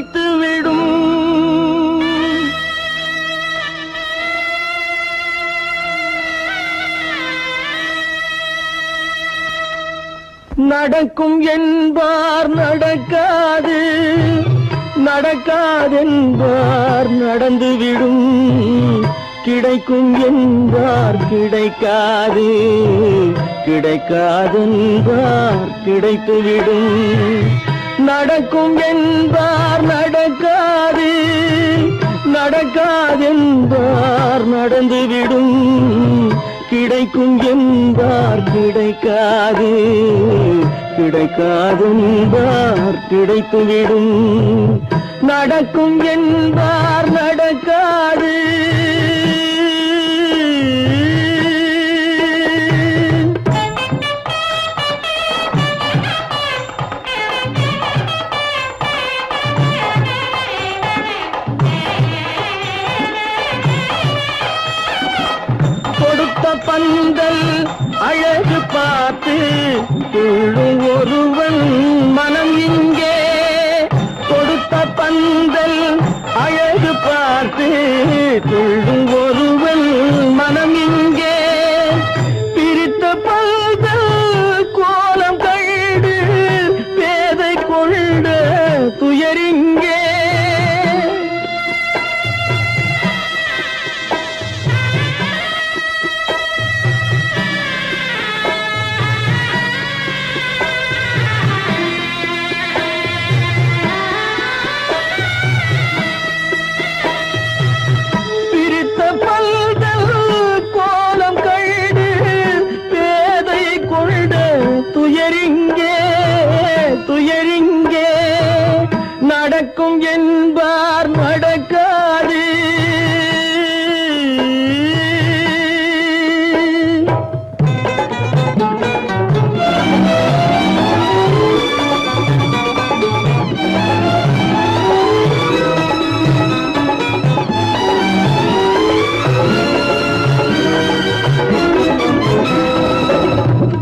கிடைத்துவிடும். நடக்கும் என்பார் நடக்காது, நடக்காதென்பார் நடந்துவிடும். கிடைக்கும் என்பார் கிடைக்காது, கிடைக்காதென்பார் கிடைத்துவிடும். நடக்கும் என்பார் நடக்காது, நடக்காதென்பார் நடந்துவிடும். கிடைக்கும் என்பார் கிடைக்காது, கிடைக்காதென்பார் கிடைத்துவிடும். நடக்கும் என்பார் நடக்காது. கொடுத்த பந்தல் அழகு பார்த்து துள்ளும் ஒருவன் மனம் இங்கே. கொடுத்த பந்தல் அழகு பார்த்து துள்ளும் ஒருவன் மனம் இங்கே. பிரித்த பந்தல் கோலம் கண்டு பேதை கொண்ட துயரிங்கே. துயரிங்கே நடக்கும் என்பார் நடக்காது.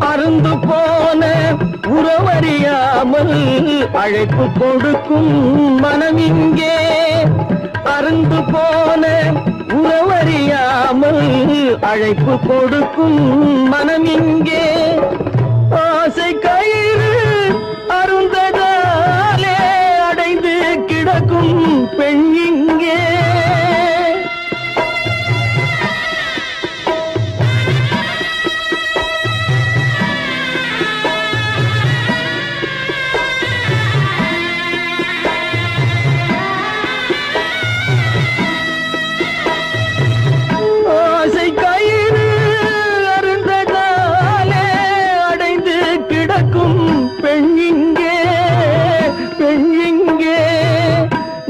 அருந்து போன உறவறியாமல் அழைப்பு கொடுக்கும் மனம் இங்கே. அருந்து போன உறவறியாமல் அழைப்பு கொடுக்கும் மனம் இங்கே. ஆசை கயிறு அருந்ததாலே அடைந்து கிடக்கும் பெண் இங்கே.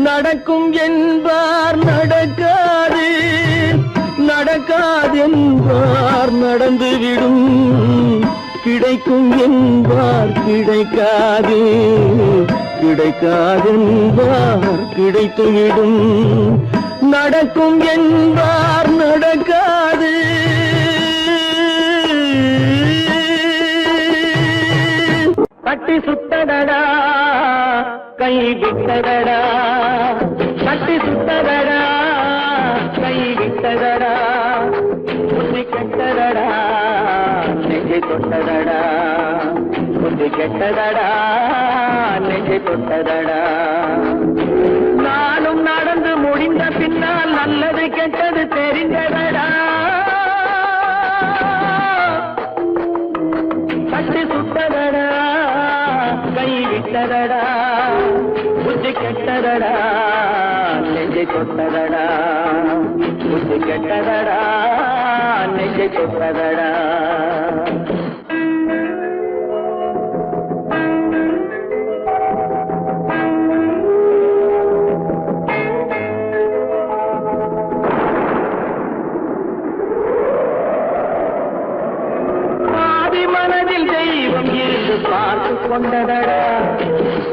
நடக்கும் என்பார் நடக்காது, நடக்காதென்பார் நடந்துவிடும். கிடைக்கும் என்பார் கிடைக்காது, கிடைக்காதென்பார் கிடைத்துவிடும். நடக்கும் என்பார் நடக்காது. கட்டி சுட்டடடா கை விட்டதடா, கட்டி சுட்டதடா கை விட்டதடா. புத்தி கெட்டதடா நெஞ்சை தொட்டதடா, புத்தி கெட்டதடா நெஞ்சை தொட்டதடா. நானும் நடந்து முடிந்த பின்னால் நல்லது கெட்டது தெரிந்ததடா. கட்டி சுட்டதடா கை விட்டதடா, புத்தி கெட்டதடா நெஞ்சை தொட்டதடா, புத்தி கெட்டதடா நெஞ்சை தொட்டதடா. மனதில் தெய்வம் இருந்து பார்த்து கொண்டதடா,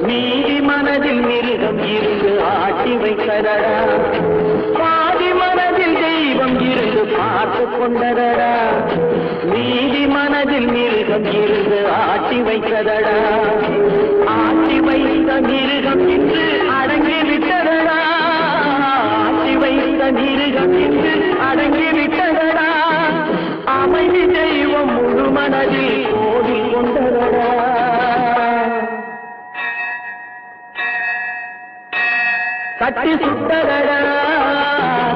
நீதி மனதில் மிருகம் இருந்து ஆட்டி வைத்ததடா. பாதி மனதில் தெய்வம் இருந்து பார்த்து கொண்டதடா, நீதி மனதில் மிருகம் இருந்து ஆட்டி வைத்ததடா. ஆட்டி வைத்த மிருகம் இன்று அடங்கி கட்டி சுட்டதடா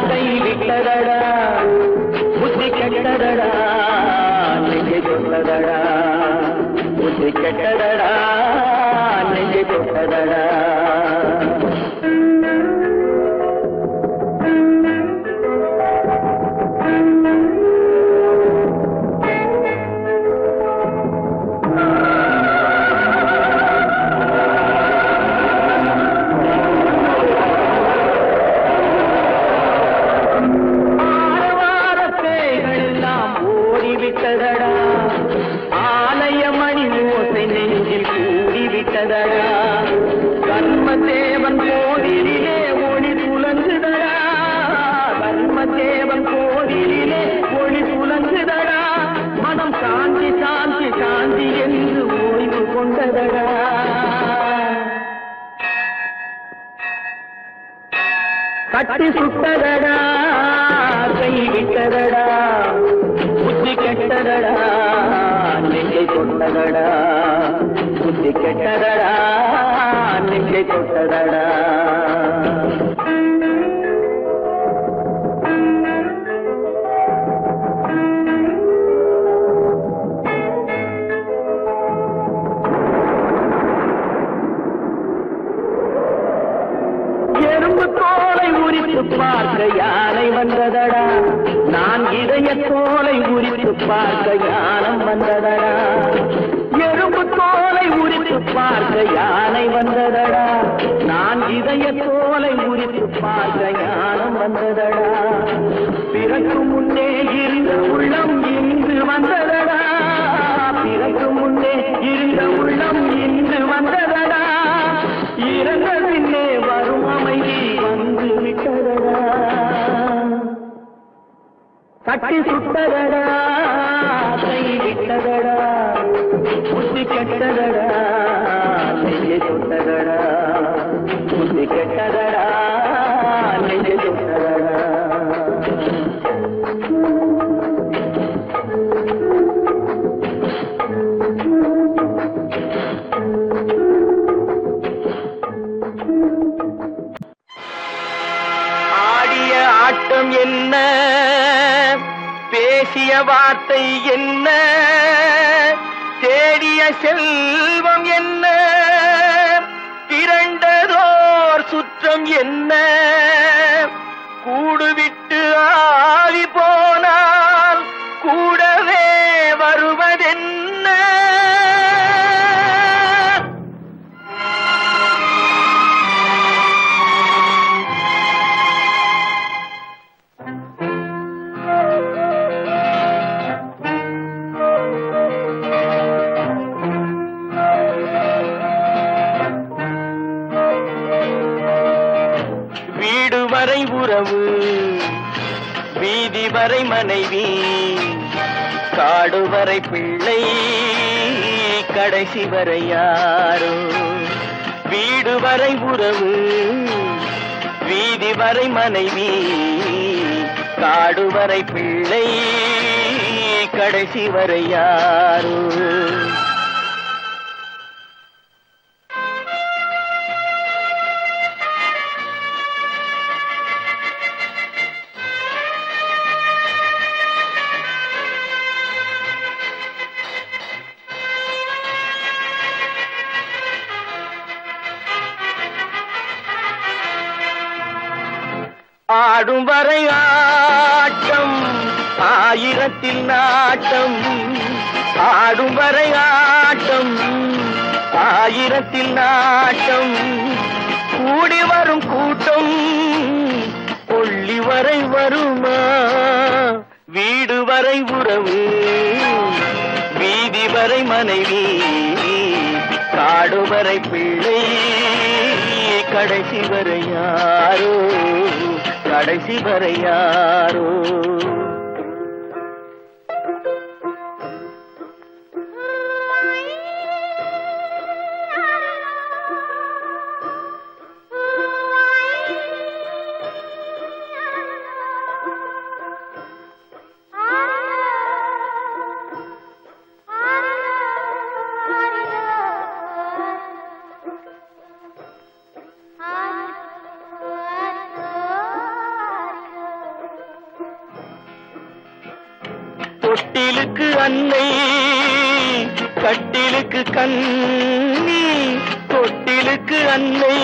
கை விட்டதடா புத்தி கெட்டதடா நெஞ்சை தொட்டதடா புத்தி கெட்டதடா நெஞ்சை தொட்டதடா கர்மதேவன் கோவிலிலே ஒளி துலங்குதடா கர்மதேவன் கோவிலிலே ஒளி துலங்குதடா மனம் சாந்தி சாந்தி சாந்தி என்று ஓய்வு கொண்டதடா கட்டி சுட்டதடா கை விட்டதடா புத்தி கெட்டதடா நெஞ்சை தொட்டதடா புத்தி கெட்டதடா நெஞ்சை தொட்டதடா எறும்பு தோலை உரித்து பார்க்க யானை வந்ததடா நான் இதய தோலை உரித்து பார்க்க யானம் வந்ததடா எறும்பு தோலை உரித்து பார்க்க யானை வந்ததடா நான் இதய தோலை உரித்து பார்க்க யானம் வந்ததடா பிறகு முன்னே இருந்த உள்ளம் இன்று வந்ததடா பிறகு முன்னே இருந்த உள்ளம் இன்று வந்ததடா இறந்த பின்னே வரும் அமைதி வந்து விட்டதடா கட்டி சுட்டதடா கை விட்டதடா புத்தி கெட்டதடா நெஞ்சை தொட்டதடா புத்தி கெட்டதடா நெஞ்சை தொட்டதடா ஆடிய ஆட்டம் என்ன பேசிய வார்த்தை என்ன தேடிய செல்வம் என்ன திரண்டதோர் சுற்றம் என்ன கூடுவிட்டு ஆவி போனால் கூடவே வருவதென்ன வரை உறவு வீதி வரை மனைவி காடு வரை பிள்ளை கடைசி வரை யாரோ வீடு வரை உறவு வீதி வரை மனைவி காடு வரை பிள்ளை கடைசி வரை யாரோ ஆடும் வரை ஆட்டம் ஆயிரத்தில் நாட்டம் ஆடும் வரை ஆட்டம் ஆயிரத்தில் நாட்டம் கூடி வரும் கூட்டம் கொள்ளி வரை வருமா வீடு வரை உறவு வீதி வரை மனைவி காடு வரை பிள்ளை கடைசி வரை யாரோ கடைசி வரை யாரோ தொட்டிலுக்கு அன்னை கட்டிலுக்கு கண்ணி, தொட்டிலுக்கு அன்னை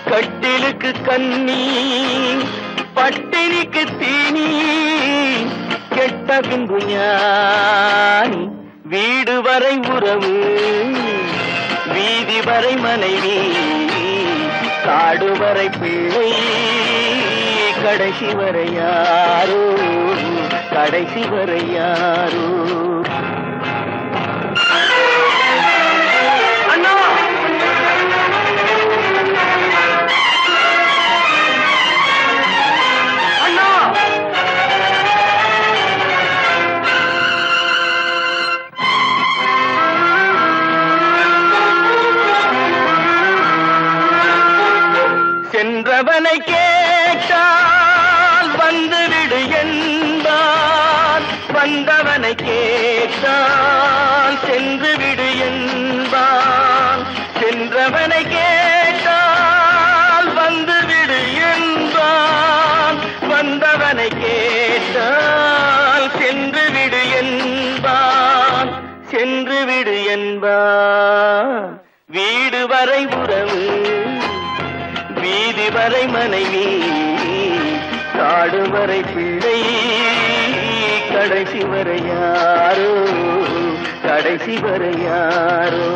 கட்டிலுக்கு கண்ணி, பட்டினிக்கு தீனி கெட்ட பின்பு ஞானி, வீடு வரை உறவு வீதி வரை மனைவி, காடு வரை பிள்ளை, கடைசி வரை யாரோ, கடைசி வரை யாரோ. அண்ணா அண்ணா சென்றவனை கேட்டால் வந்துவிடு என்பான், வந்தவனை கேட்டால் சென்று விடு என்பான், சென்றவனை கேட்டால் வந்துவிடு என்பான், வந்தவனை கேட்டால் சென்று விடு என்பான், சென்று விடு என்பான். வீடு வரை உறவு வீதி வரை மனைவி, காடு வரை பிள்ளை, கடைசி வரை யாரோ, கடைசி வரை யாரோ.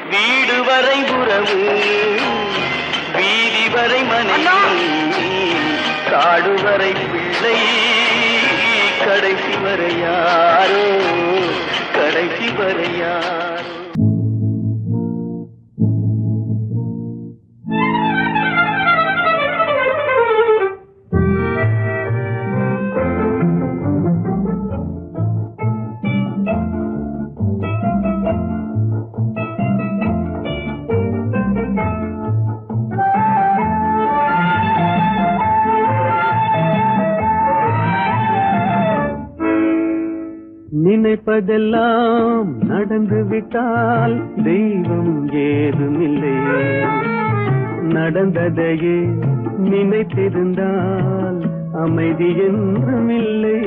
வீடு வரை உறவு வீதி வரை மனைவி, காடு வரை பிள்ளை, கடைசி வரை யாரோ, கடைசி வரை யாரோ. நினைப்பதெல்லாம் நடந்து விட்டால் தெய்வம் ஏதுமில்லை, நடந்ததையே நினைத்திருந்தால் அமைதி என்றுமில்லை.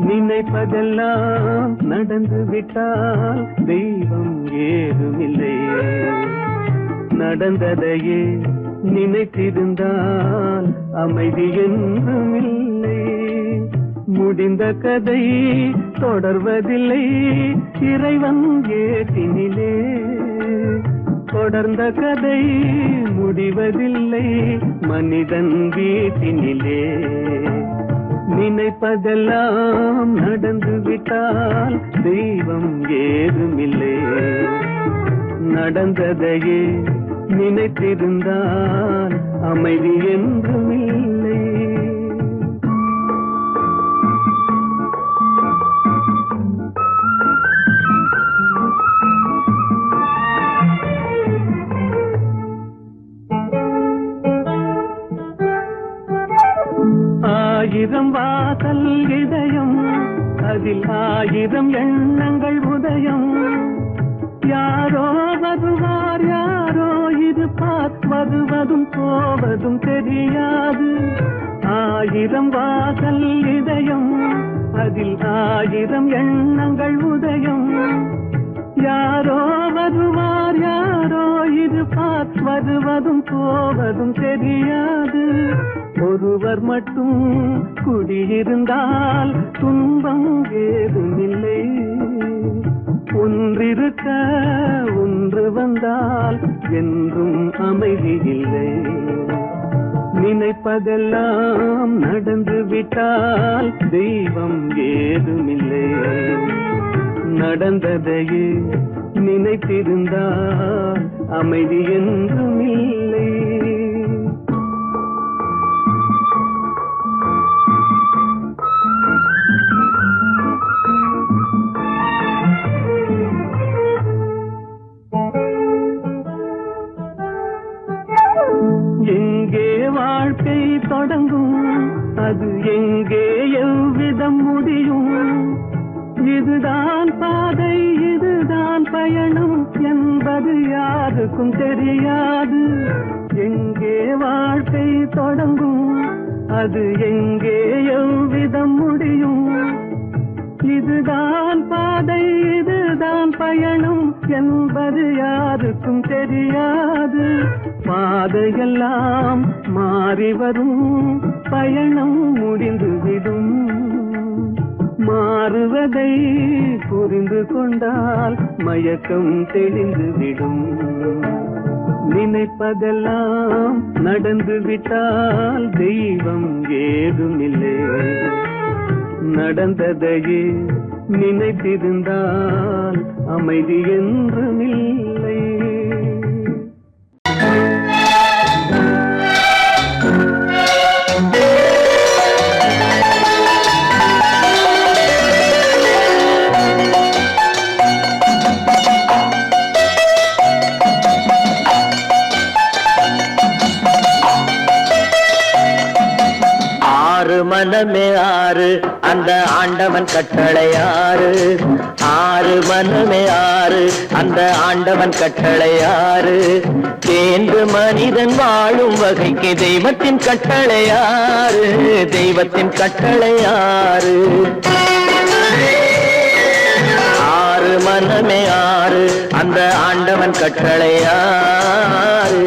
நினைப்பதெல்லாம் நடந்து விட்டால் தெய்வம் ஏதுமில்லை, நடந்ததையே நினைத்திருந்தால் அமைதி என்றுமில்லை. முடிந்த கதை தொடர்வதில்லை இறைவன் ஏட்டினிலே, தொடர்ந்த கதை முடிவதில்லை மனிதன் வீட்டினிலே. நினைப்பதெல்லாம் நடந்து விட்டால் தெய்வம் ஏதுமில்லை, நடந்ததையே நினைத்திருந்தால் அமைதி என்றுமில்லை. ஆயிரம் வாசல் இதயம், அதில் ஆயிரம் எண்ணங்கள் உதயம், யாரோ வருவார் யாரோ இருப்பார், வருவதும் போவதும் தெரியாது. ஆயிரம் வாசல் இதயம், அதில் ஆயிரம் எண்ணங்கள் உதயம், யாரோ வருவார் யாரோ இருப்பார், வருவதும் போவதும் தெரியாது. ஒருவர் மட்டும் குடியிருந்தால் துன்பம் ஏதுமில்லை, ஒன்றிருக்க ஒன்று வந்தால் என்றும் அமைதி இல்லை. நினைப்பதெல்லாம் நடந்து விட்டால் தெய்வம் ஏதுமில்லை, நடந்ததையே நினைத்திருந்தால் அமைதி என்றும் இல்லை. எங்கே வாழ்க்கை தொடங்கும், அது எங்கே எவ்விதம் முடியும்? இதுதான் பாதை, இதுதான் பயணம் என்பது யாருக்கும் தெரியாது. எங்கே வாழ்க்கை தொடங்கும், அது எங்கே எவ்விதம் முடியும்? இதுதான் பாதை, இதுதான் பயணம் என்பது யாருக்கும் தெரியாது. பாதையெல்லாம் மாறி வரும், பயணம் முடிந்துவிடும். மாறுவதை புரிந்து கொண்டால் மயக்கம் தெளிந்துவிடும். நினைப்பதெல்லாம் நடந்துவிட்டால் தெய்வம் ஏதுமில்லை. நடந்ததையே நினைத்திருந்தால் அமைதி என்றுமில்லை. மனமே ஆறு, அந்த ஆண்டவன் கட்டளை ஆறு. ஆறு மனமே ஆறு, அந்த ஆண்டவன் கட்டளை ஆறு. தேர்ந்து மனிதன் வாழும் வகைக்கு தெய்வத்தின் கட்டளை ஆறு. தெய்வத்தின் கட்டளை ஆறு. ஆறு மனமே ஆறு, அந்த ஆண்டவன் கட்டளை ஆறு.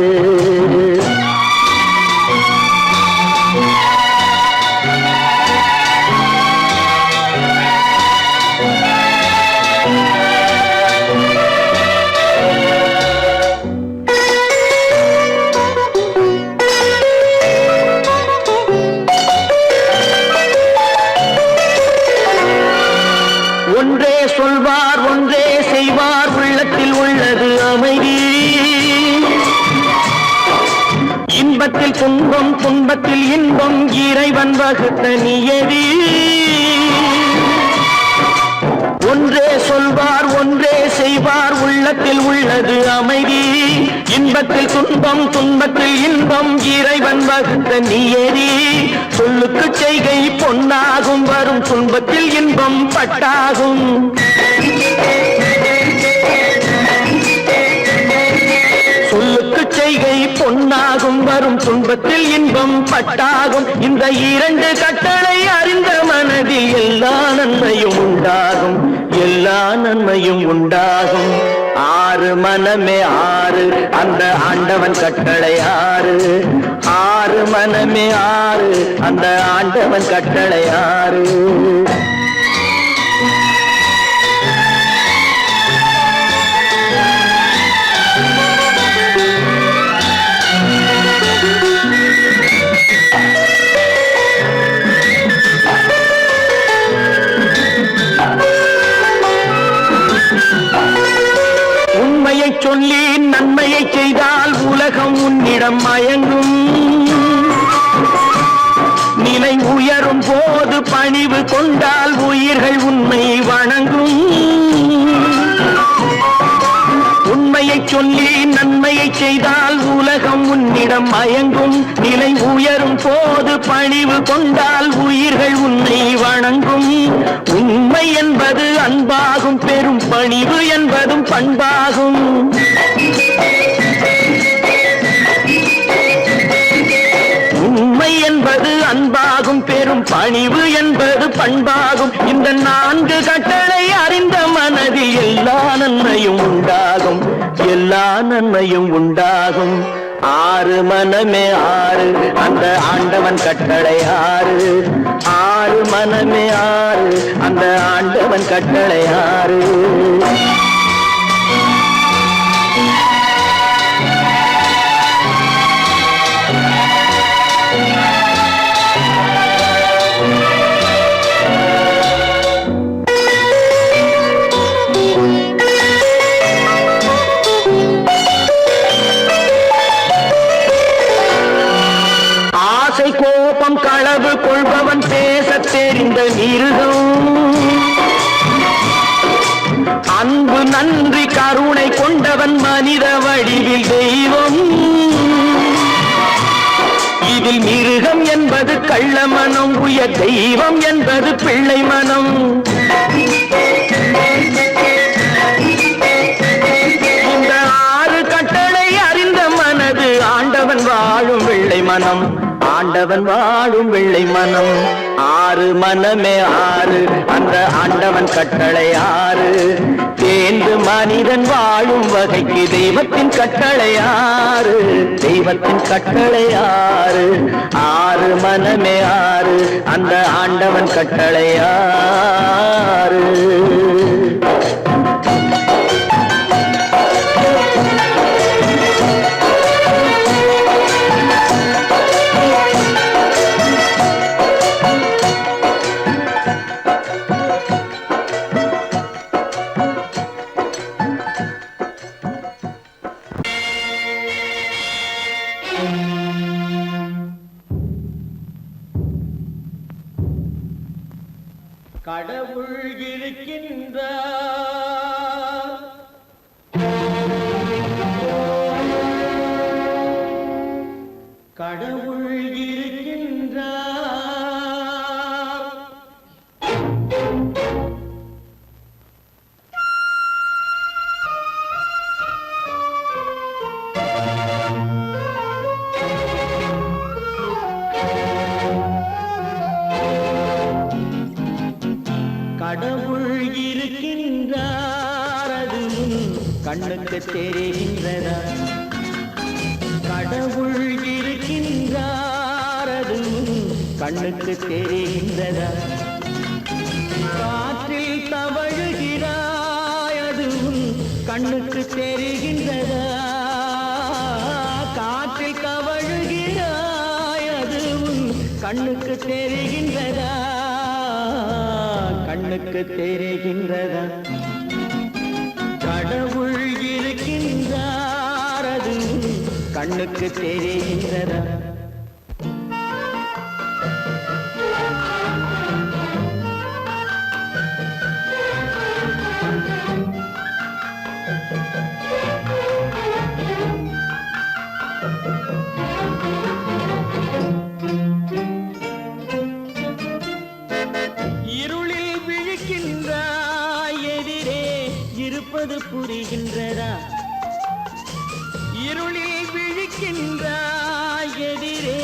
ஒன்றே சொல்வார், ஒன்றே செய்வார், உள்ளத்தில் உள்ளது அமைதி. இன்பத்தில் துன்பம், துன்பத்தில் இன்பம், இறைவன் வகுத்த நியதி. ஒன்றே சொல்வார், ஒன்றே செய்வார், உள்ளத்தில் உள்ளது அமைதி. இன்பத்தில் துன்பம், துன்பத்தில் இன்பம், இறைவன் வகுத்த நியதி. சொல்லுக்கு செய்கை பொன்னாகும், வரும் துன்பத்தில் இன்பம் பட்டாகும். சொல்லுக்கு செய்கை பொன்னாகும், வரும் துன்பத்தில் இன்பம் பட்டாகும். இந்த இரண்டு கட்டளை அறிந்த மனதில் எல்லா நன்மையும் உண்டாகும், எல்லா நன்மையும் உண்டாகும். ஆறு மனமே ஆறு, அந்த ஆண்டவன் கட்டளை ஆறு. ஆறு மனமே ஆறு, அந்த ஆண்டவன் கட்டளை ஆறு. உண்மையை சொல்லி நன்மையை செய்தால் உலகம் உன்னிடம் மயங்கும். நிலை உயரும் போது பணிவு கொண்டால் உயிர்கள் உன்னை வணங்கும். உண்மையை சொல்லி நன்மையை செய்தால் உலகம் உன்னிடம் மயங்கும். நிலை உயரும் போது பணிவு கொண்டால் உயிர்கள் உன்னை வணங்கும். உண்மை என்பது அன்பாகும், பெரும் பணிவு என்பதும் பண்பாகும். உண்மை என்பது அன்பாகும், பெரும் பணிவு என்பது பண்பாகும். இந்த நான்கு கட்டளை அறிந்த மனதில் எல்லா நன்மையும் உண்டாகும், எல்லா நன்மையும் உண்டாகும். ஆறு மனமே ஆறு, அந்த ஆண்டவன் கட்டளை ஆறு. ஆறு மனமே ஆறு, அந்த ஆண்டவன் கட்டளை ஆறு. மனித வடிவில் தெய்வம். இதில் மிருகம் என்பது கள்ள மனம், உயர் தெய்வம் என்பது பிள்ளை மனம். இந்த 6 கட்டளை அறிந்த மனது ஆண்டவன் வாழும் வெள்ளை மனம், ஆண்டவன் வாழும் வெள்ளை மனம். 6 மனமே 6, அந்த ஆண்டவன் கட்டளை 6. தேர்ந்து மனிதன் வாழும் வகைக்கு தெய்வத்தின் கட்டளை 6, தெய்வத்தின் கட்டளை 6. 6 மனமே 6, அந்த ஆண்டவன் கட்டளை 6. கடவுள் இருக்கின்றார், கடவுள் இருக்கின்றார். கடவுள் இருக்கின்றார், அது கண்ணுக்கு தெரிகின்றதா? கடவுள் இருக்கின்றார், அது கண்ணுக்கு தெரிகின்றதா? காற்றில் தவழுகிறாய், அது கண்ணுக்கு தெரிகின்றதா? காற்றில் தவழுகிறாய், அது கண்ணுக்கு தெரிகின்றதா? கண்ணுக்கு தெரிகின்றதா? கடவுள் இருக்கின்றார், அது கண்ணுக்கு தெரிகின்றதா? இருப்பது புரிகின்றதா? இருளில் விழிக்கின்றாய், எதிரே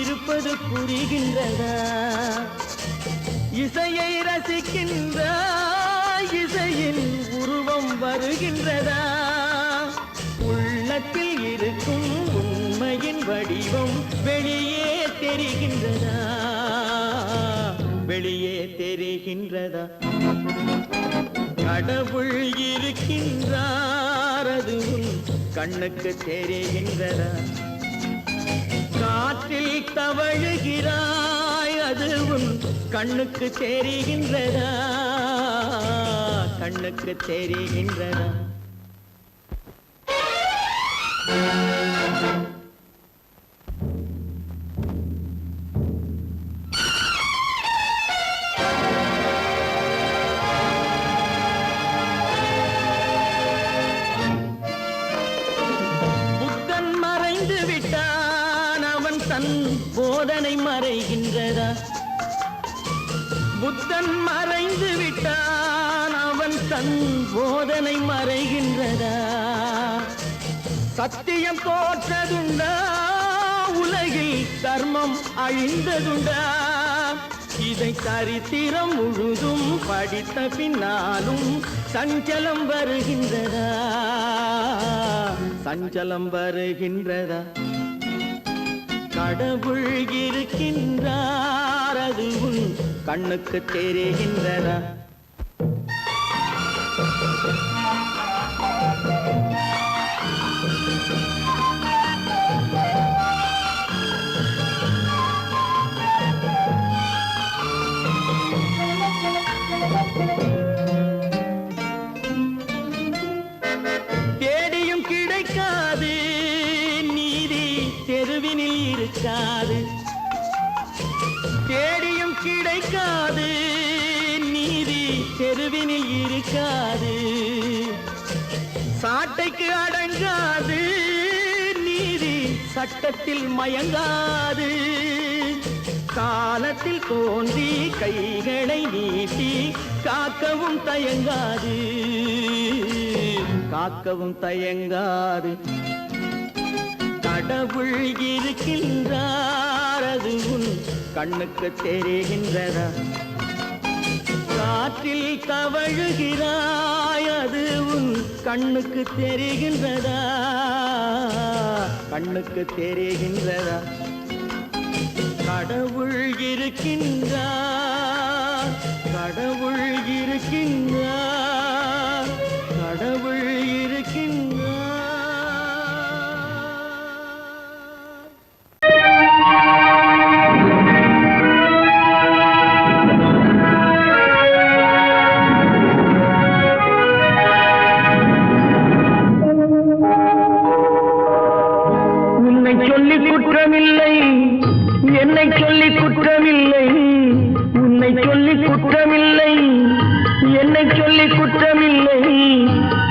இருப்பது புரிகின்றதா? இசையை ரசிக்கின்றாய், இசையின் உருவம் வருகின்றதா? உள்ளத்தில் இருக்கும் உண்மையின் வடிவம் வெளியே தெரிகின்றதா? வெளியே தெரிகின்றதா? கடவுள் இருக்கின்றார், அது கண்ணுக்கு தெரிகின்றதா? காற்றில் தவழுகிறாய், அது கண்ணுக்கு தெரிகின்றதா? கண்ணுக்கு தெரிகின்றதா? போதனை மறைகின்றதா? புத்தன் மறைந்து விட்டான், அவன் தன் போதனை மறைகின்றதா? சத்தியம் தோற்றதுண்டா? உலகில் தர்மம் அழிந்ததுண்டா? இதை சரித்திரம் முழுதும் படித்த பின்னாலும் சஞ்சலம் வருகின்றதா? சஞ்சலம் வருகின்றதா? கடவுள் இருக்கின்றார், அது கண்ணுக்கு தெரிகின்றதா? தேடியும் கிடைக்காது நீதி, தெருவினில் இருக்காது. தேடியும் கிடைக்காது நீதி, தெருவினில் இருக்காது. சாட்டைக்கு அடங்காது நீதி சட்டத்தில் மயங்காது காலத்தில் தோன்றி கைகளை நீட்டி காக்கவும் தயங்காது காக்கவும் தயங்காது கடவுள் இருக்கின்றார் அது உன் கண்ணுக்கு தெரிகின்றதா காற்றில் தவழுகிறாய் அது உன் கண்ணுக்கு தெரிகின்றதா கண்ணுக்கு தெரிகின்றதா கடவுள் இருக்கின்றார் கடவுள் இருக்கின்றார் கடவுள் இருக்கின்றார் என்னை சொல்லி குற்றமில்லை உன்னை சொல்லி குற்றமில்லை என்னை சொல்லி குற்றமில்லை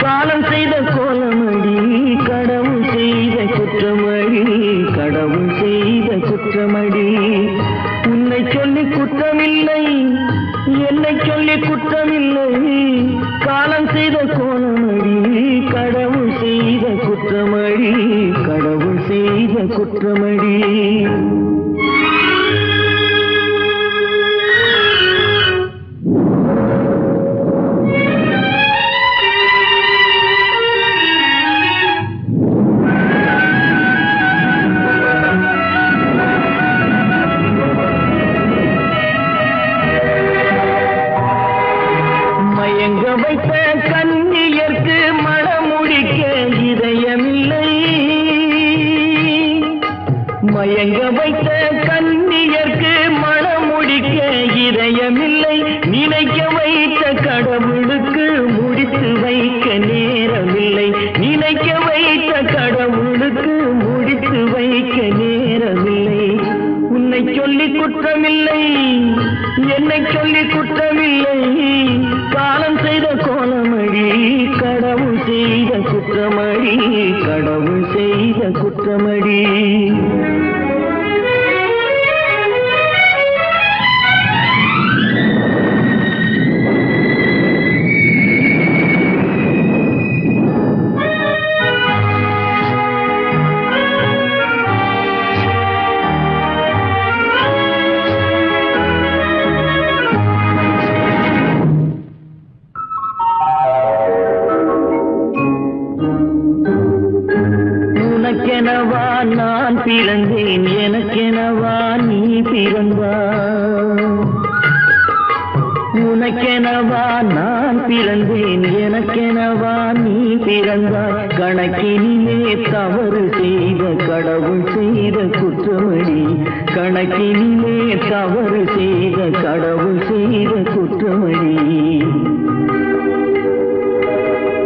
காலம் செய்த கோலமடி கடவுள் செய்த குற்றமடி கடவுள் செய்த குற்றமடி உன்னை சொல்லி குற்றமில்லை என்னை சொல்லி குற்றமில்லை காலம் செய்த கோலமடி கடவுள் செய்த குற்றமடி கடவுள் செய்த குற்றமடி மயங்க வைத்த கன்னியர்க்கு மணமுடிக்க இதயமில்லை நினைக்க வைத்த கடவுளுக்கு முடித்து வைக்க நேரமில்லை நினைக்க வைத்த கடவுளுக்கு முடித்து வைக்க நேரமில்லை உன்னை சொல்லி குற்றமில்லை என்னை சொல்லி குற்றமில்லை காலம் செய்த கோலமடி கடவுள் செய்த குற்றமடி கடவுள் செய்த குற்றமடி உனக்கெனவா நான் பிறந்தேன் எனக்கெனவா நீ பிறந்தாய் உனக்கெனவா நான் பிறந்தேன் எனக்கெனவா நீ பிறந்தாய் கணக்கினிலே தவறு செய்த கடவுள் செய்த குற்றமடி கணக்கினிலே தவறு செய்த கடவுள் செய்த குற்றமடி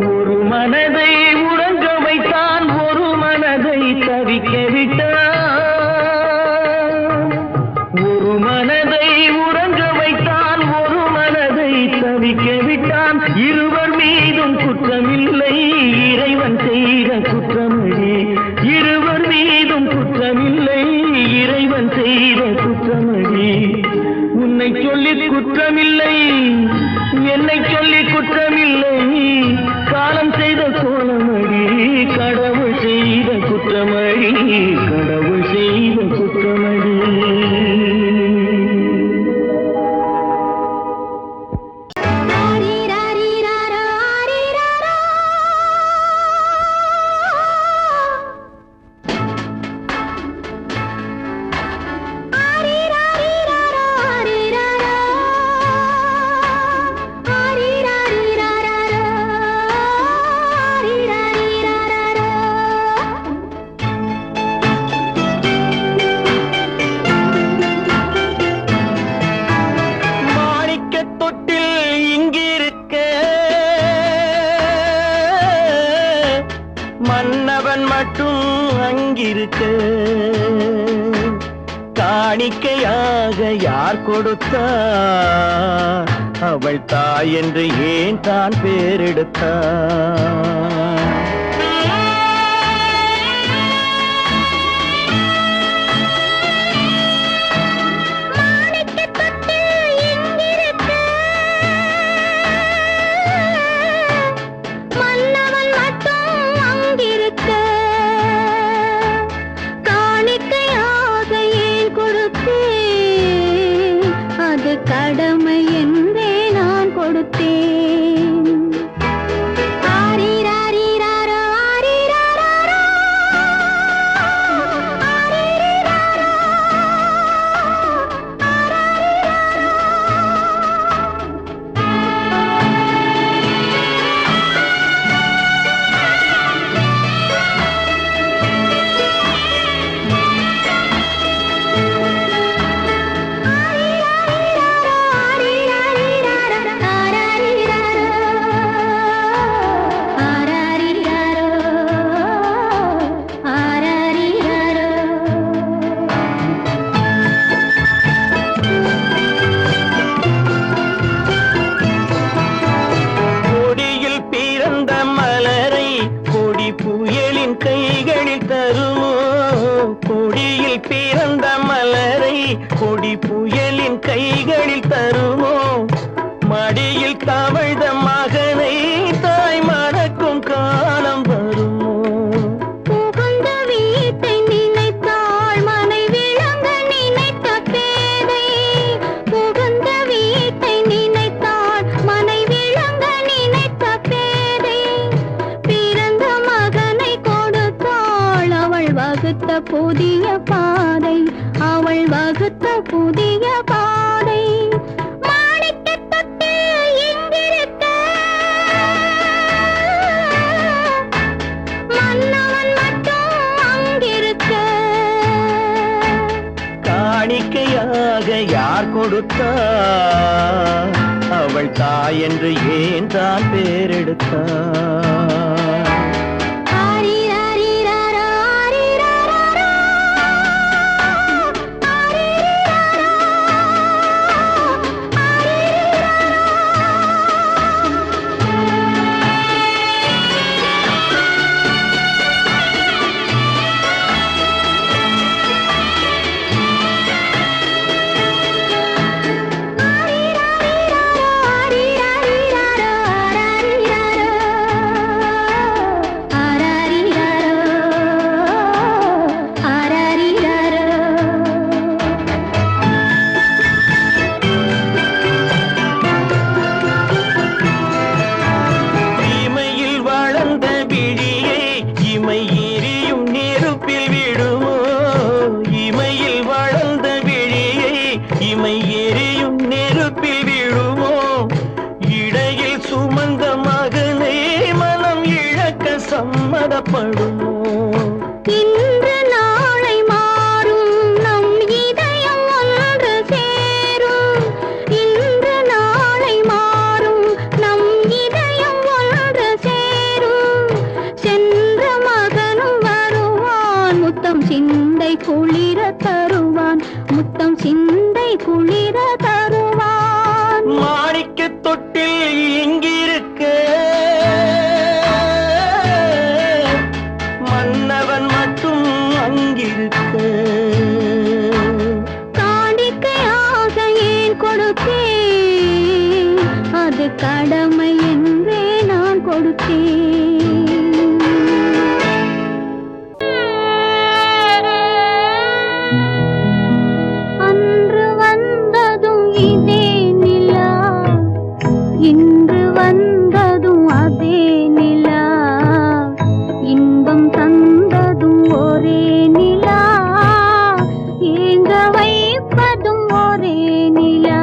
ஒரு மனதை உறங்க வைத்தான் ஒரு மனதை தவிக்க விட்டான் ஒரு மனதை உறங்க வைத்தான் ஒரு மனதை தவிக்க விட்டான் இருவர் மீதும் குற்றமில்லை இறைவன் செய்த குற்றமடி இருவர் மீதும் குற்றமில்லை இறைவன் செய்த குற்றமடி உன்னை சொல்லி குற்றமில்லை என்னை சொல்லி குற்றமில்லை காலம் செய்த கோலமடி கடவுள் செய்த குற்றமடி கடவுள் செய்த குற்றமடி மன்னவன் மட்டும் அங்கிருக்க காணிக்கையாக யார் கொடுத்தார் அவள் தாய் என்று ஏன் தான் பேரெடுத்தார் ஆரிராரிராரோ, ஆரிராராரோ. கொடியில் பிறந்த மலரை கொடி புயலின் கைகளில் தருமோ கொடியில் பிறந்த மலரை கொடி புயலின் கைகளில் தருமோ மடியில் தவழ்ந்த மகனை தாய் மறக்கும் காலம் வருமோ புகுந்த வீட்டை நினைத்தாள் மனை விளங்க நினைத்த பேதை. புகுந்த வீட்டை நினைத்தாள் மனை விளங்க நினைத்த பேதை. பிறந்த மகனை கொடுத்தாள் அவள் வகுத்த புதிய பாதை. அவள் வகுத்த புதிய பாதை. மாணிக்கத் தொட்டில் இங்கிருக்க மன்னவன் மட்டும் அங்கிருக்க. காணிக்கையாக யார் கொடுத்தார் அவள் தாய் என்று ஏன் தான் பேரெடுத்தார் ஆரிராரிராரோ, ஆரிராராரோ. ஆரிராரோ, இமையில் வளர்ந்த விழியை இமை எரியும் நெருப்பில் விடுமோ இமையில் வளர்ந்த விழியை இமை எரியும் நெருப்பில் விடுமோ இடையில் சுமந்த மகனை மனம் இழக்க சம்மதப்படுமோ இன்று நாளை மாறும் நம் இதயம் ஒன்று சேரும். இன்று நாளை மாறும் நம் இதயம் ஒன்று சேரும். சென்ற மகனும் வருவான் முத்தம் சிந்தை குளிர தருவான். முத்தம் சிந்தை குளிர தருவான். மாணிக்கத் தொட்டில் இங்கிருக்க மன்னவன் மட்டும் அங்கிருக்க காணிக்கையாக ஏன் கொடுத்தேன் அது கடமை என்றே நான் கொடுத்தேன். அன்று வந்ததும் இதே நிலா இன்று வந்ததும் அதே நிலா. இன்பம் தந்ததும் ஒரே நிலா ஏங்க வைப்பதும் ஒரே நிலா.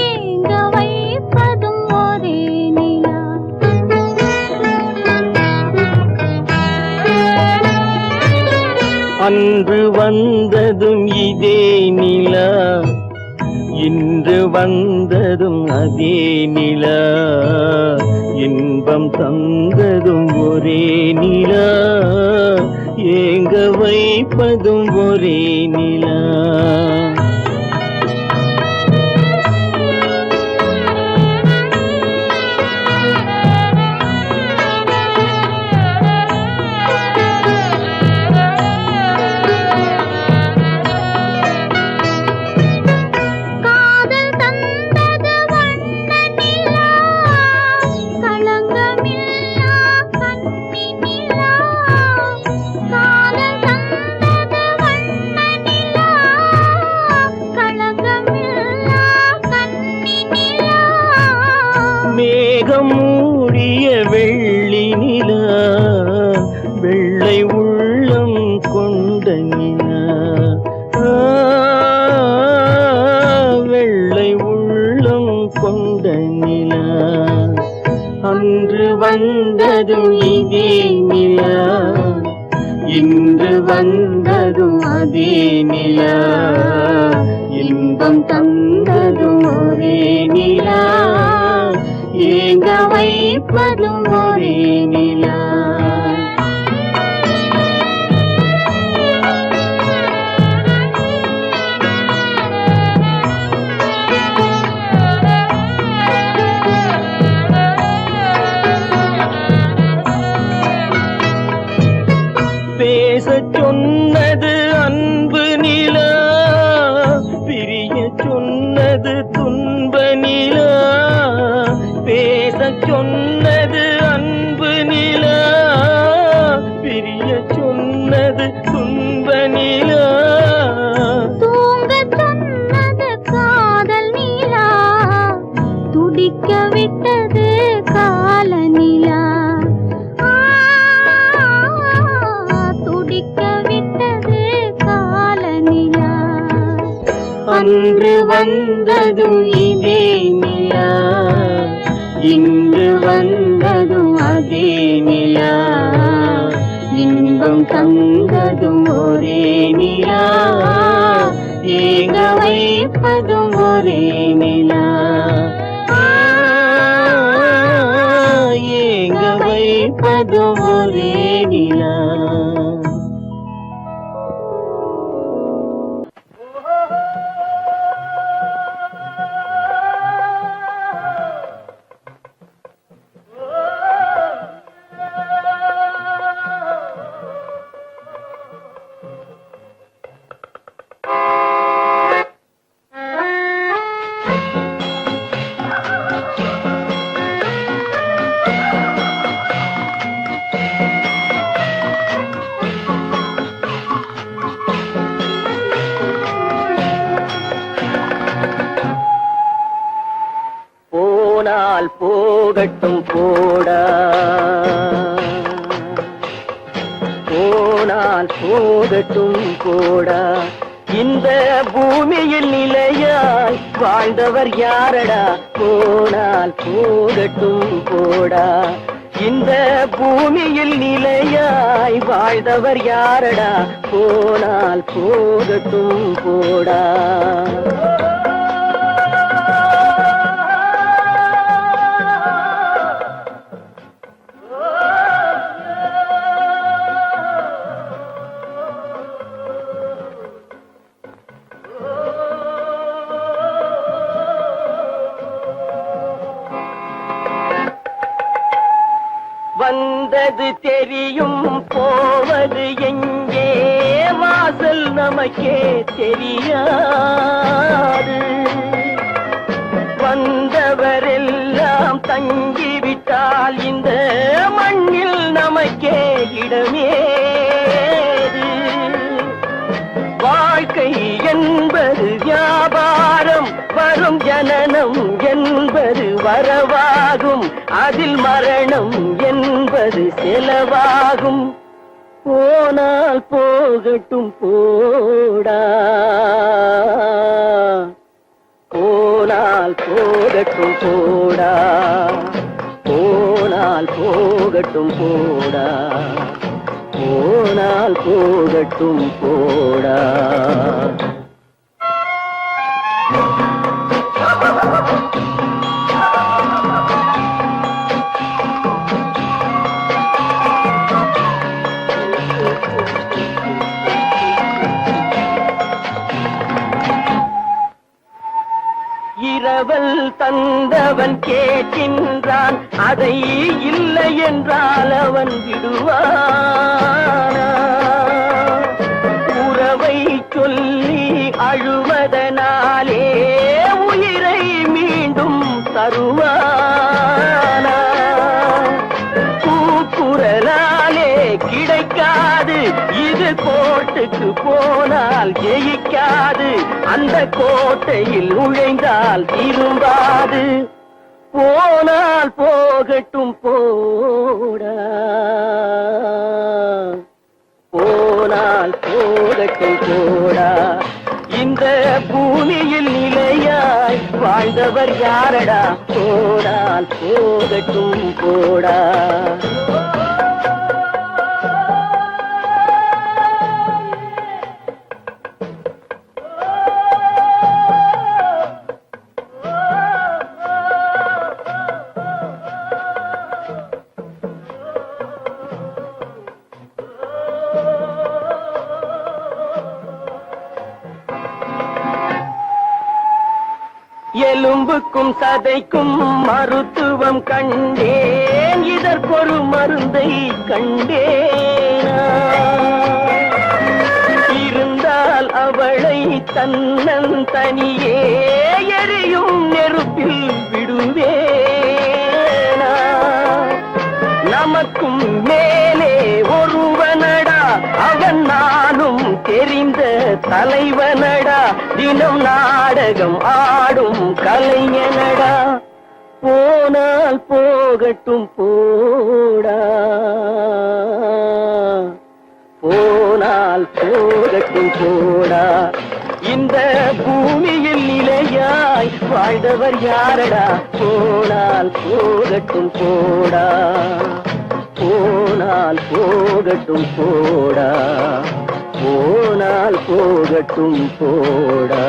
ஏங்க வைப்பதும் ஒரே நிலா. அன்று வந்ததும் இதே நிலா இன்று வந்ததும் அதே நிலா இன்பம் தந்ததும் ஒரே நிலா ஏங்க வைப்பதும் ஒரே நிலா காதல் தந்தது வண்ண நிலா களங்கமில்லா கண்ணி நிலா. காதல் தந்தது வண்ண நிலா முகம் மூடிய வெள்ளி நிலா வெள்ளை உள்ளம் கொண்ட நிலா வெள்ளை உள்ளம் கொண்ட நிலா அன்று வந்ததும் இதே நிலா இன்று வந்ததும் அதே நிலா இன்பம் தந்ததும் ஒரே நிலா ஏங்க வைப்பதும் ஒரே நிலா பேசச் சொன்னது அன்பு நிலா பிரிய சொன்னது துன்ப நிலா பேசச் சொன்னது அன்பு நிலா பிரிய சொன்னது துன்ப நிலா தூங்கச் சொன்னது காதல் நிலா துடிக்க விட்டது கால நிலா துடிக்க விட்டது கால நிலா அன்று வந்ததும் இதே நிலா இன்று வந்ததும் அதே நிலா இன்பம் தந்ததும் ஒரே நிலா ஏங்க வைப்பதும் ஒரே நிலா ஏங்க வைப்பதும் ஒரே நிலா போனால் போகட்டும் போடா போனால் போகட்டும் போடா இந்த பூமியில் நிலையாய் வாழ்ந்தவர் யாரடா போனால் போகட்டும் போடா இந்த பூமியில் நிலையாய் வாழ்ந்தவர் யாரடா போனால் போகட்டும் போடா வந்தது தெரியும் போவது எங்கே வாசல் நமக்கே தெரியாது வந்தவரெல்லாம் தங்கிவிட்டால் இந்த மண்ணில் நமக்கே இடமேது வாழ்க்கை என்பது வியாபாரம் வரும் ஜனனம் என்பது வரவாகும் அதில் மரணம் என்பது செலவாகும் போனால் போகட்டும் போடா போனால் போகட்டும் போடா போனால் போகட்டும் போடா போனால் போகட்டும் போடா இரவல் தந்தவன் கேட்கின்றான் அதை இல்லை என்றால் அவன் விடுவானா உறவை சொல்லி அழுவதனாலே உயிரை மீண்டும் தருவானா கூக்குரலாலே கிடைக்காது இது கோட்டுக்கு போனால் ஜெயிக்காது அந்த கோட்டையில் நுழைந்தால் திரும்பாது போனால் போகட்டும் போடா, போனால் போகட்டும் போடா. இந்த பூமியில் நிலையாய் வாழ்ந்தவர் யாரடா, போனால் போகட்டும் போடா. எலும்புக்கும் சதைக்கும் மருத்துவம் கண்டேன், இதற்கொரு மருந்தை கண்டேனா. இருந்தால் அவளை தன்னந்தனியே எரியும் நெருப்பில் விடுவேனா. நமக்கும் மேலே ஒருவனடா, அவன் நானும் தெரிந்த தலைவனடா, தினம் நாடகம் ஆடும் கலைஞனடா. போனால் போகட்டும் போடா, போனால் போகட்டும் போடா. இந்த பூமியில் நிலையாய் வாழ்ந்தவர் யாரடா, போனால் போகட்டும் போடா, போனால் போகட்டும் போடா, போனால் போகட்டும் போடா.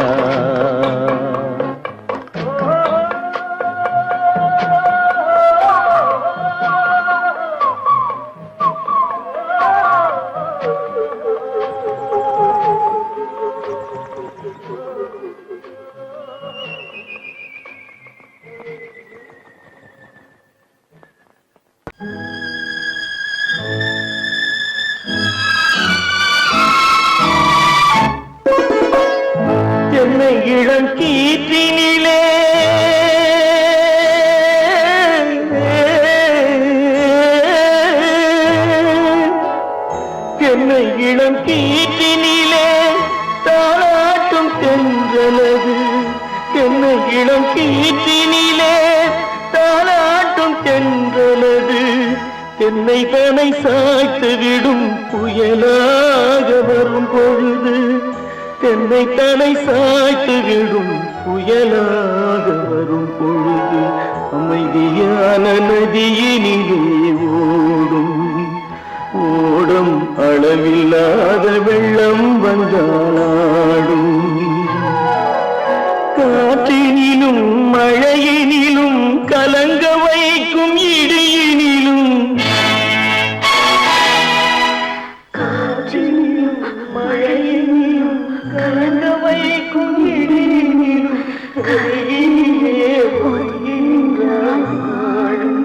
என்னை இளம் கீற்றினிலே என்னை இளம் கீற்றினிலே தாளாட்டும் தென்றலது, என்னை இளம் கீற்றினிலே தாளாட்டும் தென்றலது. என்னை தனை சாய்த்து விடும் புயலாக வரும் பொழுது, என்னை தலை சாய்த்து விடும் புயலாக வரும் பொழுது, அமைதியான நதியினிலே ஓடும் ஓடும் அளவில்லாத வெள்ளம் வந்தாடும். காற்றினிலும் மழையினிலும் கலங்க வைக்கும் இடியினிலும், காற்றினிலும் மழையினிலும் கலங்க வைக்கும் இடியினிலும், கையினிலே பொய்கின்றான் நாடும்.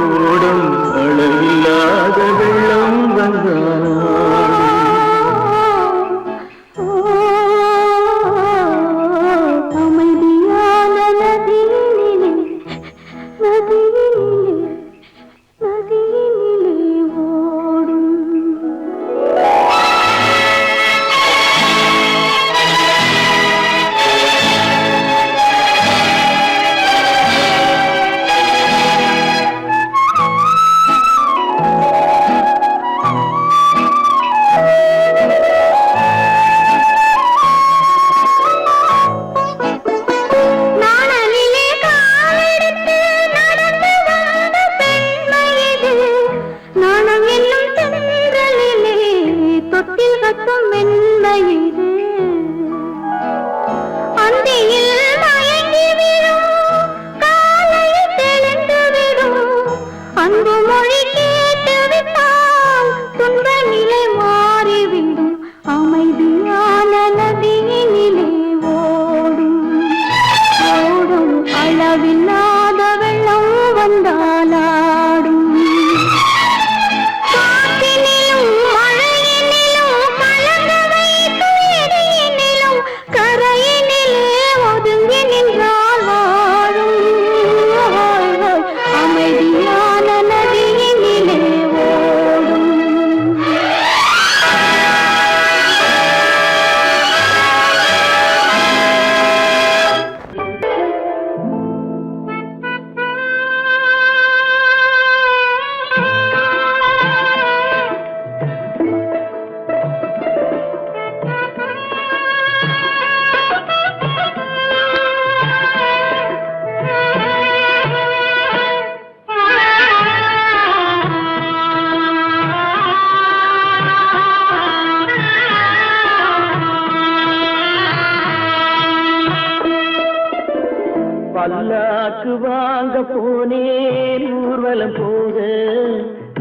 ஓடும் அளவில்லாத வெள்ளம் வந்தாடும். அமைதியான நதியினிலே ஓடும். நாணலிலே காலெடுத்து நடந்து வந்த பெண்மை இது, நாணம் என்னும் தென்றலிலே தொட்டில் கட்டும் மென்மை இது. அந்தியில் மயங்கி விடும், காலையில் தெளிந்து விடும், அன்பு மொழி கேட்டு விட்டால் துன்ப நிலை மாறிவிடும். அமைதியான நதியினிலே ஓடும் ஓடும் அளவில்லாத வெள்ளம் வந்தாலாடும். காற்றினிலும் மழையினிலும் கலங்க வைக்கும் இடியினிலும், கரையினிலே பல்லாக்கு வாங்க போனேன் ஊர்வலம் போக,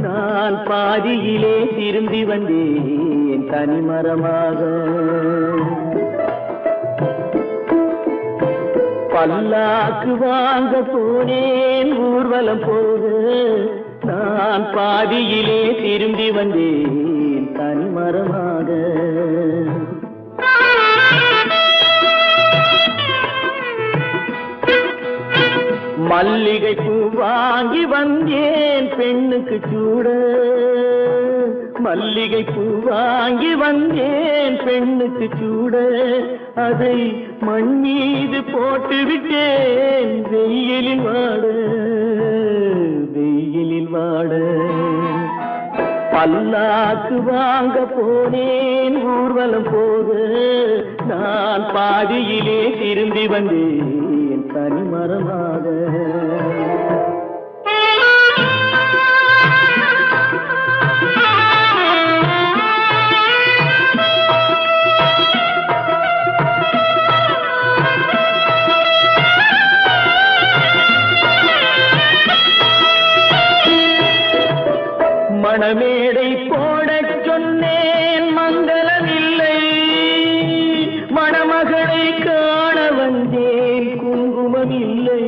நான் பாதியிலே திரும்பி வந்தேன் தனிமரமாக. பல்லாக்கு வாங்க போனேன் ஊர்வலம் போக, நான் பாதியிலே திரும்பி வந்தேன் தனிமரமாக. மல்லிகை பூ வாங்கி வந்தேன் பெண்ணுக்கு சூட, மல்லிகை பூ வாங்கி வந்தேன் பெண்ணுக்கு சூட, அதை மண் மீது போட்டு விட்டேன் வெயிலில் வாட, வெயிலில் வாட. பல்லாக்கு வாங்க போனேன் ஊர்வலம் போக, நான் பாதியிலே திரும்பி வந்தேன் தனிமரமாக. மணமேடை போடச் சொன்னேன் மங்களமில்லை, மணமகளை காண வந்தேன் குங்குமமில்லை.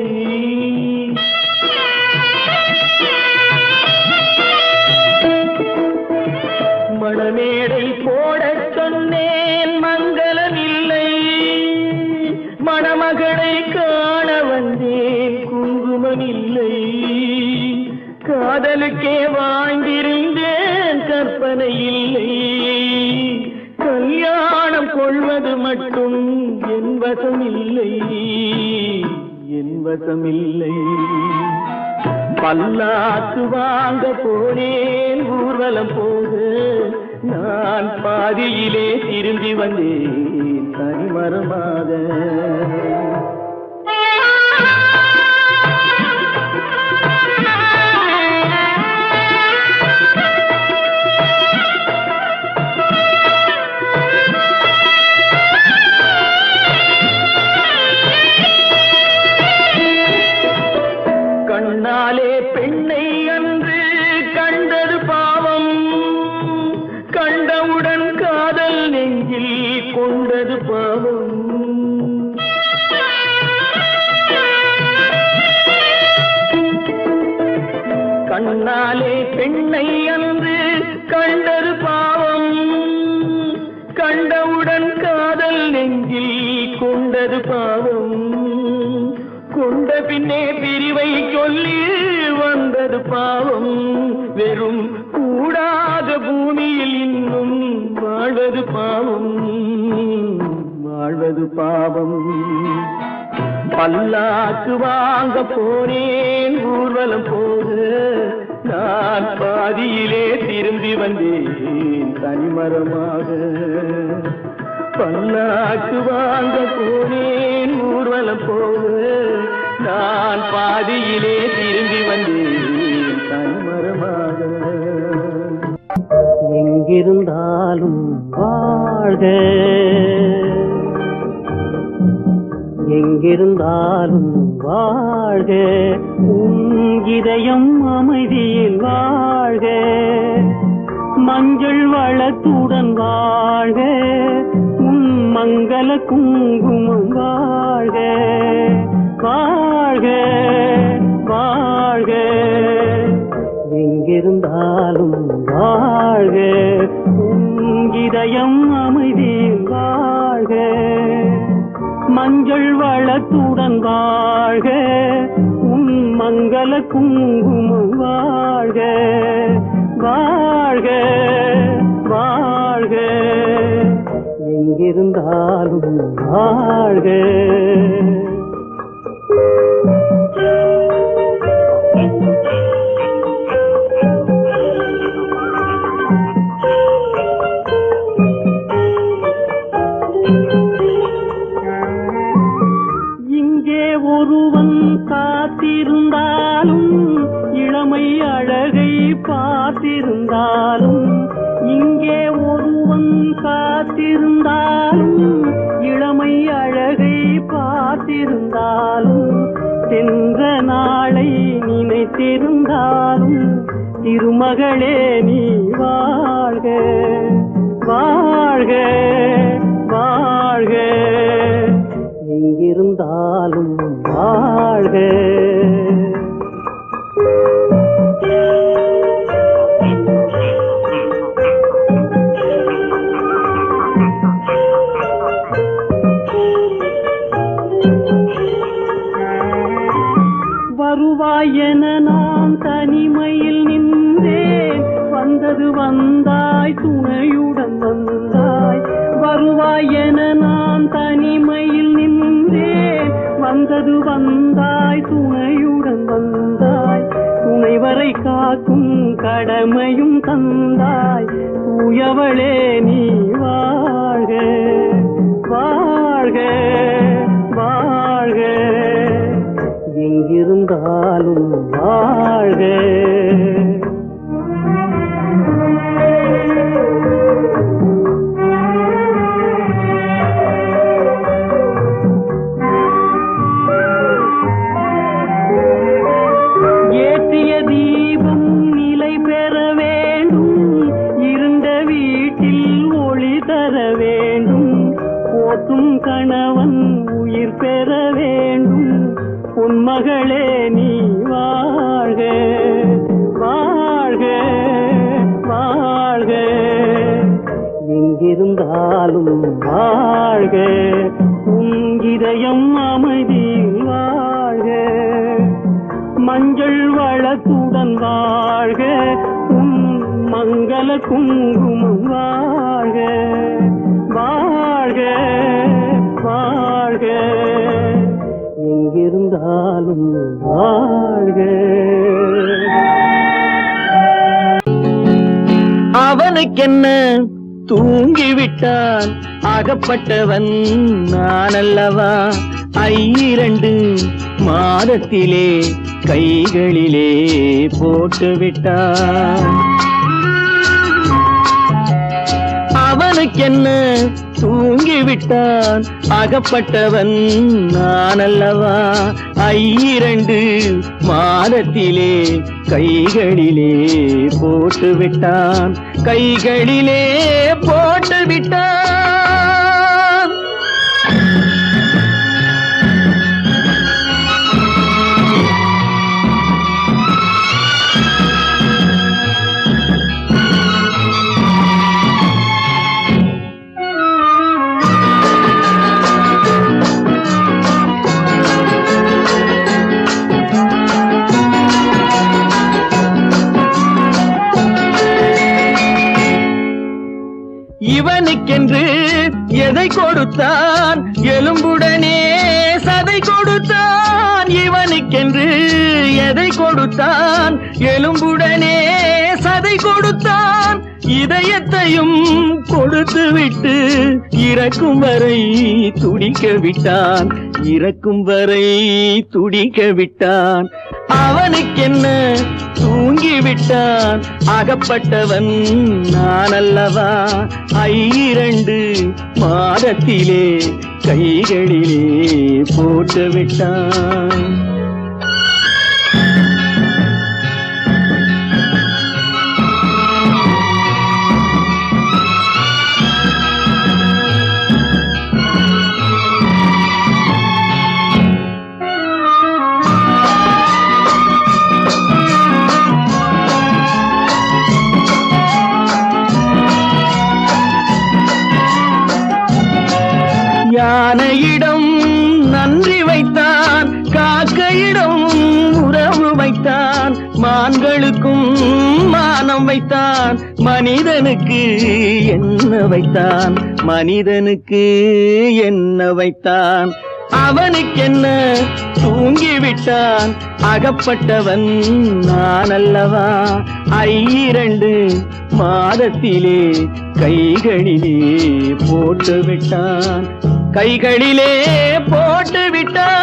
மணமேடை போடச் சொன்னேன் மங்களமில்லை, மணமகளை காண வந்தேன் குங்குமமில்லை. காதலுக்கே வாழ்ந்திருந்தேன் கற்பனை இல்லை, கல்யாணம் கொள்வது மட்டும் என் வசமில்லை, என் வசமில்லை. பல்லாக்கு வாங்க போனேன் ஊர்வலம் போக, நான் பாதியிலே திரும்பி வந்தேன் தனிமரமாக. கண்ணாலே பெண்ணை அன்று கண்டது பாவம், கண்டவுடன் காதல் நெஞ்சில் கொண்டது பாவம். கண்ணாலே பெண்ணை அன்று கண்டது பாவம், கண்டவுடன் காதல் நெஞ்சில் கொண்டது பாவம். கொண்ட பின்னே பிரிவை சொல்லி வந்தது பாவம், வெறும் கூடாத பூமியில் இன்னும் வாழ்வது பாவம், வாழ்வது பாவம். பல்லாக்கு வாங்க போனேன் ஊர்வலம் போக, நான் பாதியிலே திரும்பி வந்தேன் தனிமரமாக. பல்லாக்கு வாங்க போனேன் ஊர்வலம் போக, நான் பாதியிலே திரும்பி வந்தேன் தனிமரமாக. எங்கிருந்தாலும் வாழ்க, எங்கிருந்தாலும் வாழ்க, உன் இதயம் அமைதியில் வாழ்க, மஞ்சள் வளத்துடன் வாழ்க, உன் மங்கள குங்குமம் வாழ்க, வாழ்க வாழ்க. எங்கிருந்தாலும் வாழ்க, உன் இதயம் அமைதியில் வாழ்க, மஞ்சள் வளத்துடன் வாழ்க, உன் மங்கள குங்குமம் வாழ்க, வாழ்க வாழ்க. எங்கிருந்தாலும் வாழ்க. இங்கே ஒருவன் காத்திருந்தாலும், இளமை அழகை பார்த்திருந்தாலும், இங்கே ஒருவன் காத்திருந்தாலும், இளமை அழகை பார்த்திருந்தாலும், காத்திருந்தாலும் திருமகளே நீ வாழ்க வாழ்க வாழ்க, எங்கிருந்தாலும் வாழ்க. வருவாய் என நான் தனிமையில் நின்றேன், வந்தது வந்தாய் துணையுடன் வந்தாய். வருவாய் என நான் தனிமையில் நின்றேன், வந்தது வந்தாய் துணையுடன் வந்தாய். துணைவரை காக்கும் கடமையும் தந்தாய், தூயவளே நீ வாழ்க வாழ்க வாழ்க, எங்கிருந்தாலும் வாழ்க. ஏற்றிய தீபம் நிலை பெற வேண்டும், இருண்ட வீட்டில் ஒளி தர வேண்டும். போற்றும் கணவன் உயிர் பெற வேண்டும், பொன்மகளே நீ வாழ்க வாழ்க வாழ்க, எங்கிருந்தாலும் வாழ்க. உன் இதயம் அமைதியில் வாழ்க, மஞ்சள் வளத்துடன் வாழ்க. உன் மங்கள குங்குமம் வாழ்க வாழ்க வாழ்க, எங்கிருந்தாலும் வாழ்க. அவனுக்கென்ன தூங்கிவிட்டான், அகப்பட்டவன் நான் அல்லவா. 2 மாதத்திலே கைகளிலே போட்டுவிட்டான். அவனுக்கென்ன தூங்கிவிட்டான், அகப்பட்டவன் நான் அல்லவா. 2 மாதத்திலே கைகளிலே போட்டுவிட்டான், கைகளிலே போட்டுவிட்டான். இவனுக்கென்று எதை கொடுத்தான், எலும்புடனே சதை கொடுத்தான். இவனுக்கென்று எதை கொடுத்தான், எலும்புடனே சதை கொடுத்தான். இதயத்தையும் கொடுத்து விட்டு இறக்கும் வரை துடிக்க விட்டான், இறக்கும் வரை துடிக்க விட்டான். அவனுக்கென்ன தூங்கிவிட்டான், அகப்பட்டவன் நான் அல்லவா. 2 மாதத்திலே கைகளிலே போட்டுவிட்டான். யானையிடம் நன்றி வைத்தான், காக்கையிடம் உறவு வைத்தான். மான்களுக்கும் மானம் வைத்தான், மனிதனுக்கு என்ன வைத்தான், மனிதனுக்கு என்ன வைத்தான். அவனுக்கென்ன தூங்கிவிட்டான், அகப்பட்டவன் நான் அல்லவா. 2 மாதத்திலே கைகளிலே போட்டுவிட்டான், கைகளிலே போட்டுவிட்டான்.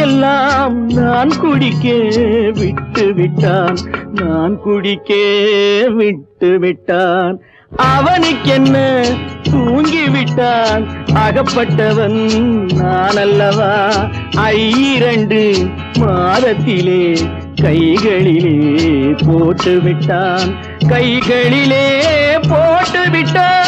எல்லாம் நான் குடிக்க விட்டு விட்டான், நான் குடிக்க விட்டு விட்டான். அவனுக்கென்ன தூங்கி விட்டான், அகப்பட்டவன் நான் அல்லவா. 2 மாதத்திலே கைகளிலே போட்டு விட்டான், கைகளிலே போட்டு விட்டான்.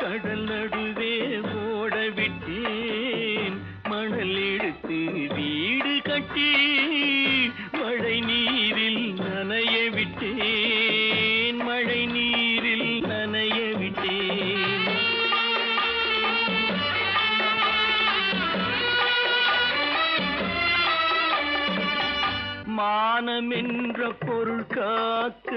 கடல் நடுவே ஓட விட்டேன், மணல் எடுத்து வீடு கட்டி மழை நீரில் நனைய விட்டேன், மழை நீரில் நனைய விட்டேன். மானம் என்ற பொருள் காக்க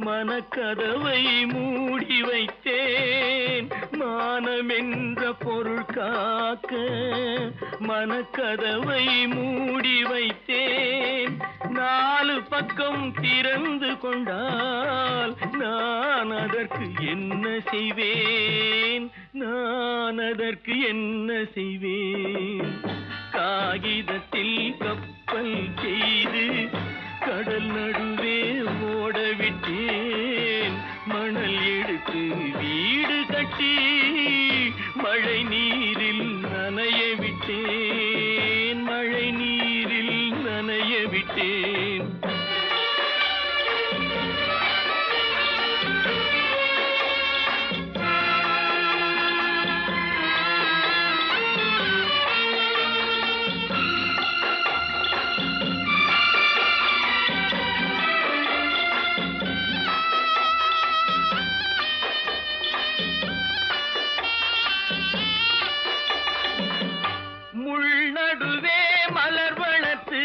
மனக்கதவை மூடி வைத்தேன், மானம் என்ற பொருள் காக்க மனக்கதவை மூடி வைத்தேன். 4 பக்கம் திறந்து கொண்டால் நான் அதற்கு என்ன செய்வேன், நான் அதற்கு என்ன செய்வேன். காகிதத்தில் கப்பல் செய்து கடல் நடுவே ஓட விட்டேன், மணல் எடுத்து வீடு கட்டி மழை நீரில் நனைய விட்டேன், மழை நீரில் நனைய விட்டேன். முள்நடுவே மலர் வளர்த்து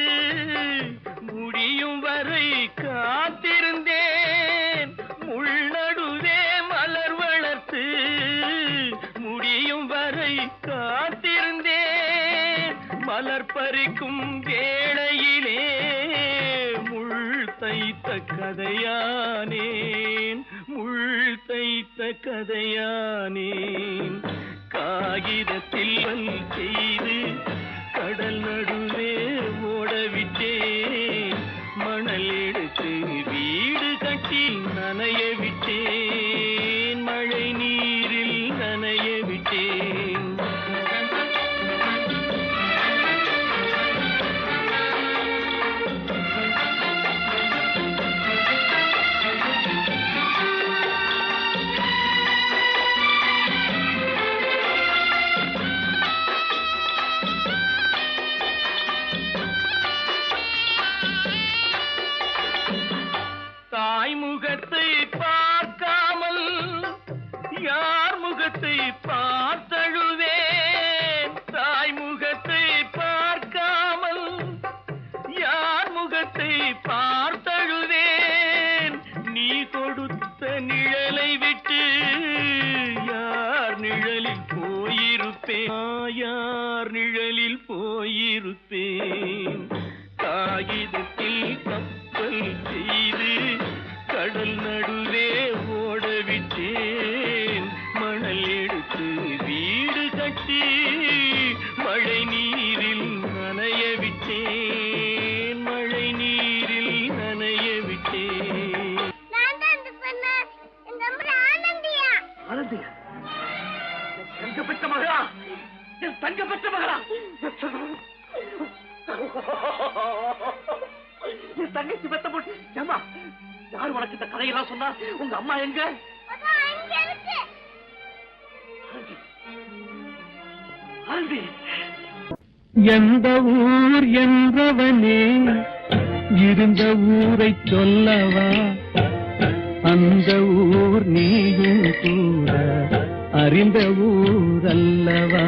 முடியும் வரை காத்திருந்தேன், முள்நடுவே மலர் வளர்த்து முடியும் வரை காத்திருந்தேன். மலர் பறிக்கும் வேளையிலே முள் தைத்த கதையானேன், முள் தைத்த கதையானேன். காகிதத்தில் செய்து கடல் நடுவே ஓடவிட்டேன், மணல் எடுத்து வீடு கட்டி நனைய விட்டேன், மழை நீரில் நனைய விட்டேன். முகத்தை பார்க்காமல் யார் முகத்தை பார்த்தழுவேன், தாய் முகத்தை பார்க்காமல் யார் முகத்தை பார்த்தழுவேன். நீ கொடுத்த நிழலை விட்டு யார் நிழலில் போயிருப்பேன், யார் நிழலில் போயிருப்பேன். காகிதத்தில் கப்பல் செய்து கடல் நடுவே ஓடவிட்டேன், மணல் எடுத்து வீடு கட்டி மழை நீரில் நனைய விட்டேன், மழை நீரில் நனைய விட்டேன். ஆனந்தியா, தங்க பெற்ற மகளா, என் தங்க பெற்ற மகளா, என் தங்கச்சி பெத்த போட்டு ஏமா, யார் உனக்கு இந்த கதையெல்லாம் சொன்னா? உங்க அம்மா எங்க? எந்த ஊர் என்றவனே இருந்த ஊரை சொல்லவா அந்த ஊர் நீயும் கூட அறிந்த ஊர் அல்லவா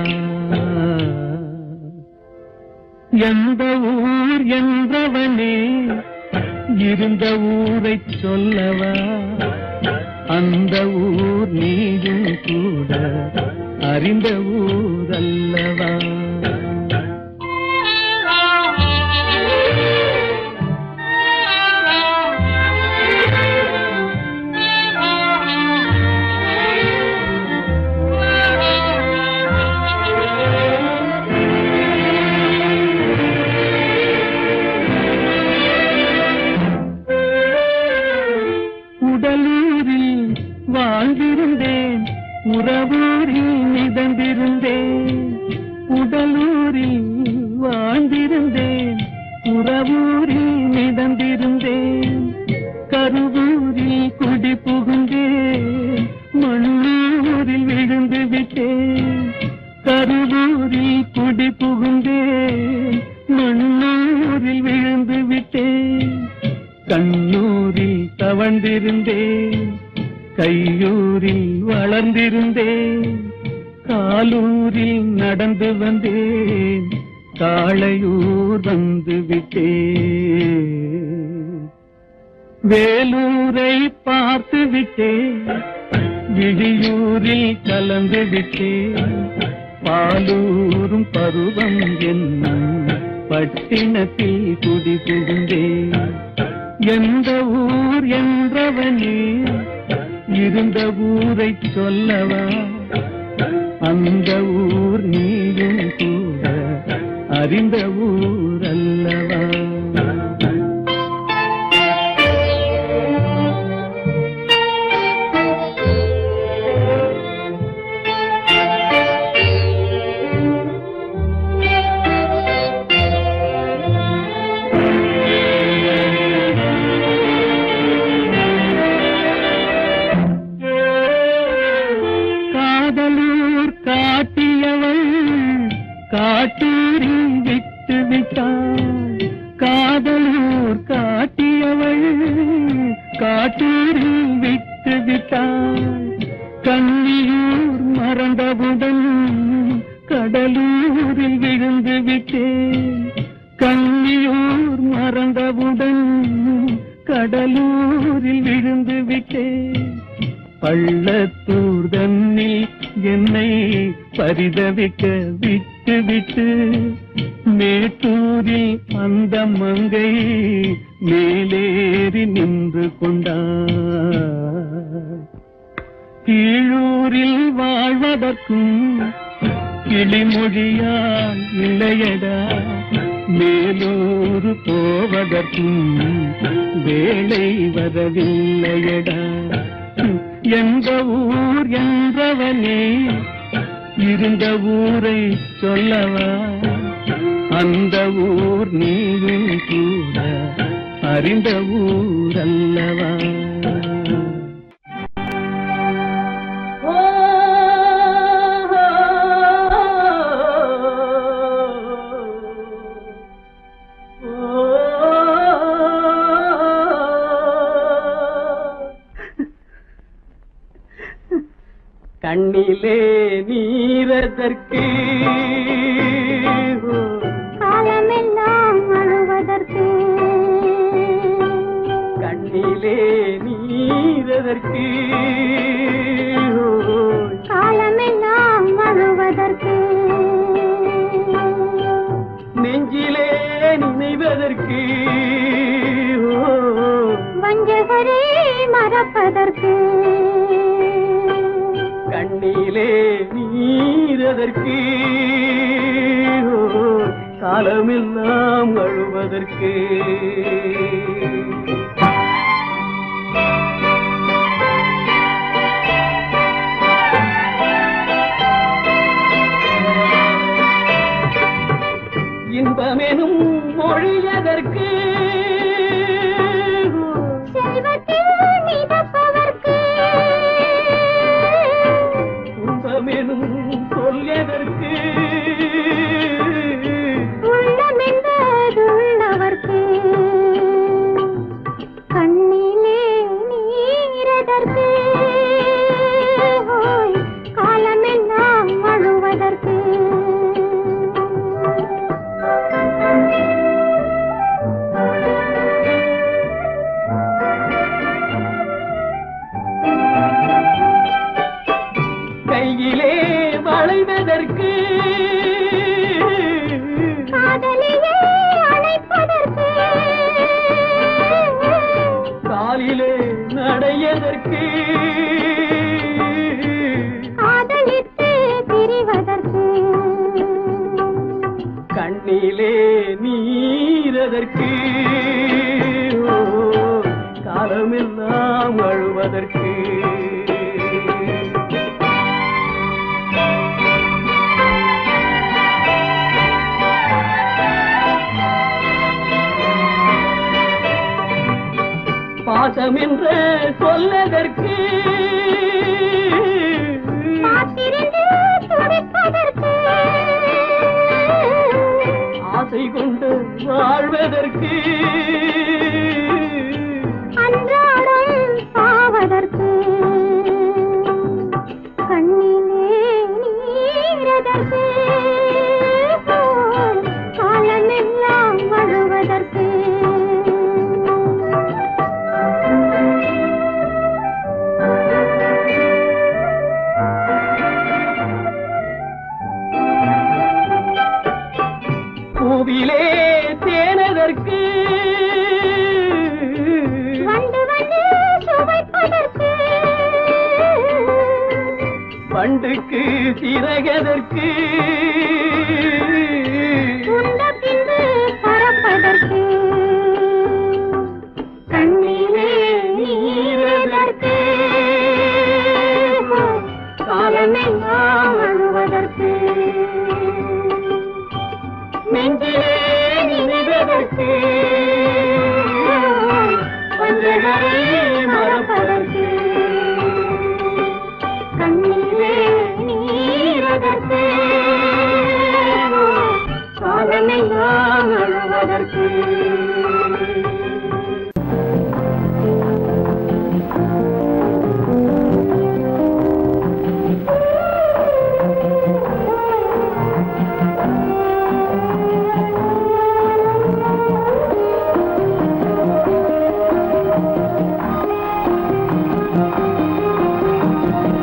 எந்த ஊர் என்றவனே இருந்த ஊரை சொல்லவா அந்த ஊர் நீயும் கூட அறிந்த ஊர் அல்லவா உடலூரில் வாழ்ந்திருந்தேன் உறவூரில் மிதந்திருந்தேன் உடலூரில் வாழ்ந்திருந்தேன் உறவூரில் மிதந்திருந்தேன் கருவூரில் குடி புகுந்தேன் மண்ணூரில் விழுந்து விட்டேன் கருவூரில் குடி புகுந்தேன் மண்ணூரில் விழுந்து விட்டேன் கண்ணூரில் தவழ்ந்திருந்தேன் கையூரில் வளர்ந்திருந்தேன் காலூரில் நடந்து வந்தேன் காளையூர் வந்து விட்டேன் வேலூரை பார்த்து விட்டேன் விழியூரில் கலந்து விட்டேன் பாலூரும் பருவம் என்னும் பட்டினத்தில் குடி புகுந்தேன் எந்த ஊர் என்றவனே இருந்த ஊரை சொல்லவா அந்த ஊர் நீயும் கூட அறிந்த ஊர் அல்லவா காட்டூரில் விட்டு விட்டாள் காதலூர் காட்டியவள் காட்டூரில் விட்டு விட்டாள் கண்ணியூர் மறந்தவுடன் கடலூரில் விழுந்து விட்டேன் கண்ணியூர் மறந்தவுடன் கடலூரில் விழுந்து விட்டேன் பள்ளத்தூர் தன்னில் என்னை பரிதவிக்க விட்டு விட்டு மேட்டூரில் அந்த மங்கை மேலேறி நின்று கொண்டார் கீழூரில் வாழ்வதற்கும் கிளிமொழியால் இல்லையடா மேலூர் போவதற்கும் வேலை வரவில்லையடா எந்த ஊர் என்றவனே இருந்த ஊரை சொல்லவா அந்த ஊர் நீயும் கூட அறிந்த ஊர் அல்லவா கண்ணிலே நீரதற்கு காலமெல்லாம் அழுவதற்கு கண்ணிலே நீரதற்கு காலமெல்லாம் அழுவதற்கு நெஞ்சிலே நினைவதற்கு வஞ்சகரே மறப்பதற்கு கண்ணிலே நீரதற்கு காலமெல்லாம் அழுவதற்கு இன்பமெனும் மொழியதற்கு செல்வத்தில் மிதப்பதற்கு துன்பமெனும் சொல்லியதற்கு உள்ளமென்பதுள்ளவர்க்கு கண்ணிலே நீரதற்கு காலமெல்லாம் அழுவதற்கு பாசம் என்று சொல்லதற்கு ஆசை கொண்டு வாழ்வதற்கு அன்றாடம் சாவதற்கு கண்ணிலே நீரதற்கு காலமெல்லாம் அழுவதற்கு பூவிலே தேனதற்கு வந்து வந்து சுவைப்பதற்கு பண்டுக்கு சிறகதற்கு உண்ட பின்பு பறப்பதற்கு கண்ணிலே நீரதற்கு காலமெல்லாம் அழுவதற்கு நெஞ்சிலே நினைவதற்கு பஞ்சகரை மறப்பதற்கு கண்ணிலே நீரதற்கு காலமெல்லாம் அழுவதற்கு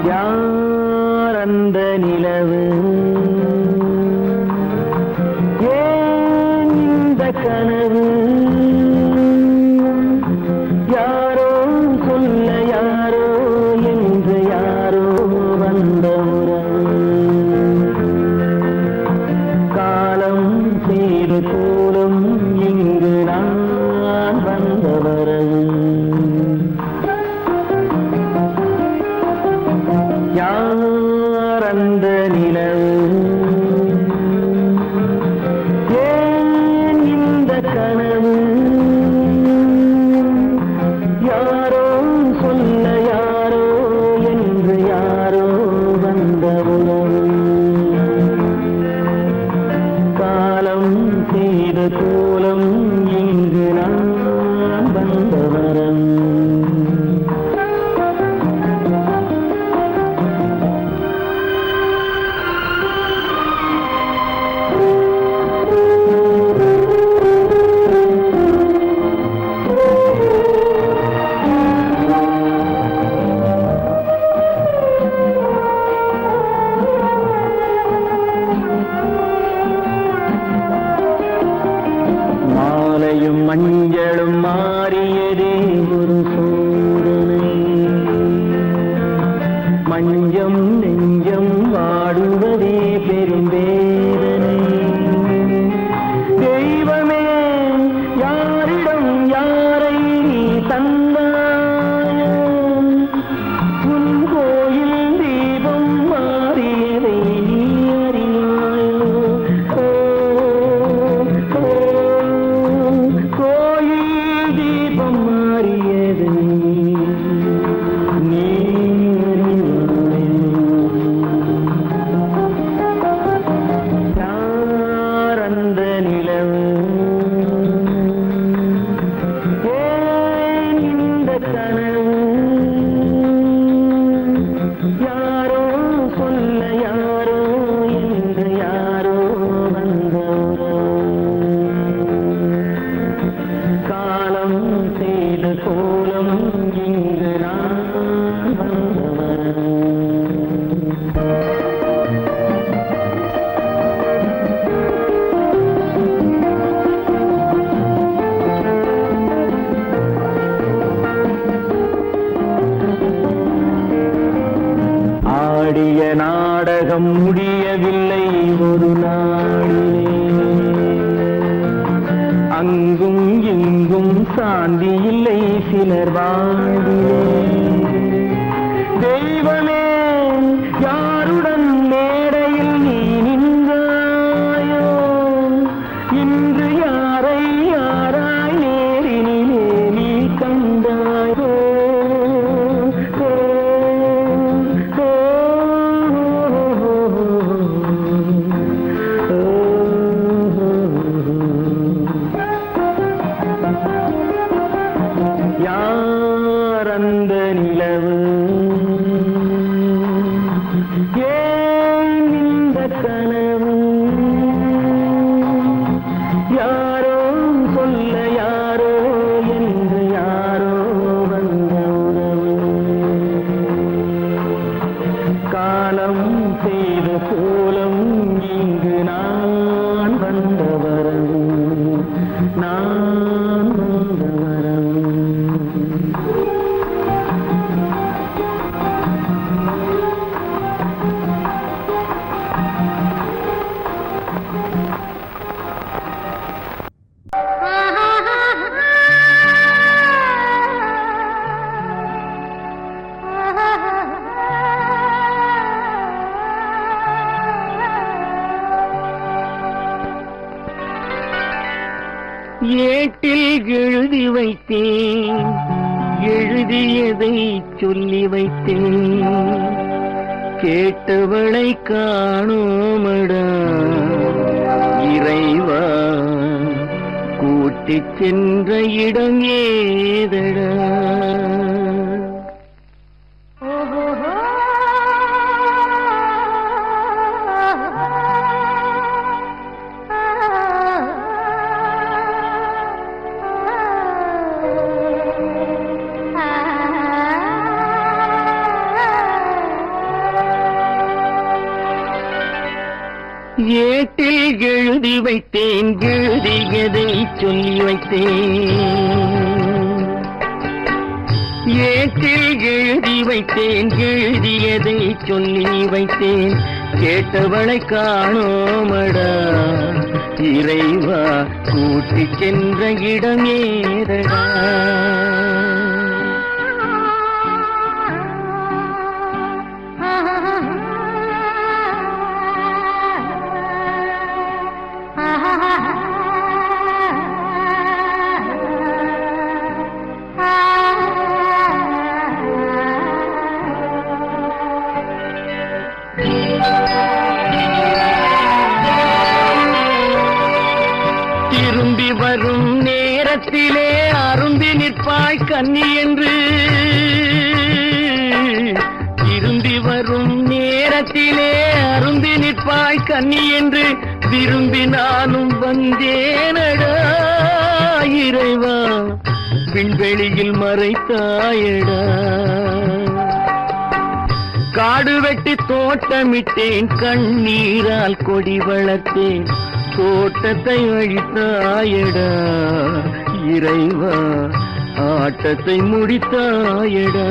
யார் அந்த நிலவு ஏன் இந்த கனவு யாரோ சொல்ல யாரோ என்று யாரோ வந்த உறவு காலம் செய்து கூறும் இங்கு நான் வந்த வரவு யார் அந்த நிலவு ஏன் இந்த கனவு யாரோ சொல்ல யாரோ என்று யாரோ வந்த உறவு காலம் செய்த கோலம் இங்கு நான் வந்த வரவு மாலையும் மஞ்சளும் மாறியதே ஒரு சோதனை மஞ்சம் நெஞ்சம் வாடுவதே பெரும் வேதனை தெய்வமே யாரிடம் யாரை நீ தந்தாயோ உன் கோயில் தீபம் மாறியதை நீ அறியாயோ கோயில் தீபம் மாறியதை நீ யார் அந்த நிலவு ஏன் இந்த கனவு யாரோ சொல்ல யாரோ என்று யாரோ வந்த காலம் செய்த கோலம் இங்கு நான் வந்தவன் ஆடிய நாடகம் முடியவில்லை ஒரு நாளிலே அங்கும் இங்கும் சாந்தி இல்லை சிலர் வாழ்விலே. தெய்வமே யாருடன் மேடையில் நீ நின்றாயோ, இன்று யாரை யாராய் நேரினிலே நீ கண்டாயோ. யார் அந்த நிலவு, ஏன் இந்த கனவு, யாரோ சொல்ல யாரோ என்று யாரோ வந்த உறவு. காலம் செய்த கோலம் இங்கு நான் வந்த வரவு, நான் வந்த வரவு. ஏட்டில் எழுதி வைத்தேன், எழுதியதை சொல்லி வைத்தேன், கேட்டவளை காணோமடா இறைவா, கூட்டிச் சென்ற இடம் ஏதடா. ஏட்டில் எழுதி வைத்தேன், எழுதியதை சொல்லி வைத்தேன், ஏட்டில் எழுதி வைத்தேன், எழுதியதை சொல்லி வைத்தேன், கேட்டவளை காணோமடா இறைவா, கூட்டிச் சென்ற இடம் ஏதடா. திரும்பி வரும் நேரத்திலே அரும்பி நிற்பாய் கன்னி என்று, திரும்பி வரும் நேரத்திலே அரும்பி நிற்பாய் கன்னி என்று விரும்பி நானும் வந்தேனடா இறைவா, விண்வெளியில் மறைத்தாயடா. காடு வெட்டி தோட்டமிட்டேன், கண்ணீரால் கொடி வளர்த்தேன், தோட்டத்தை அழித்தாயடா இறைவா, ஆட்டத்தை முடித்தாயடா.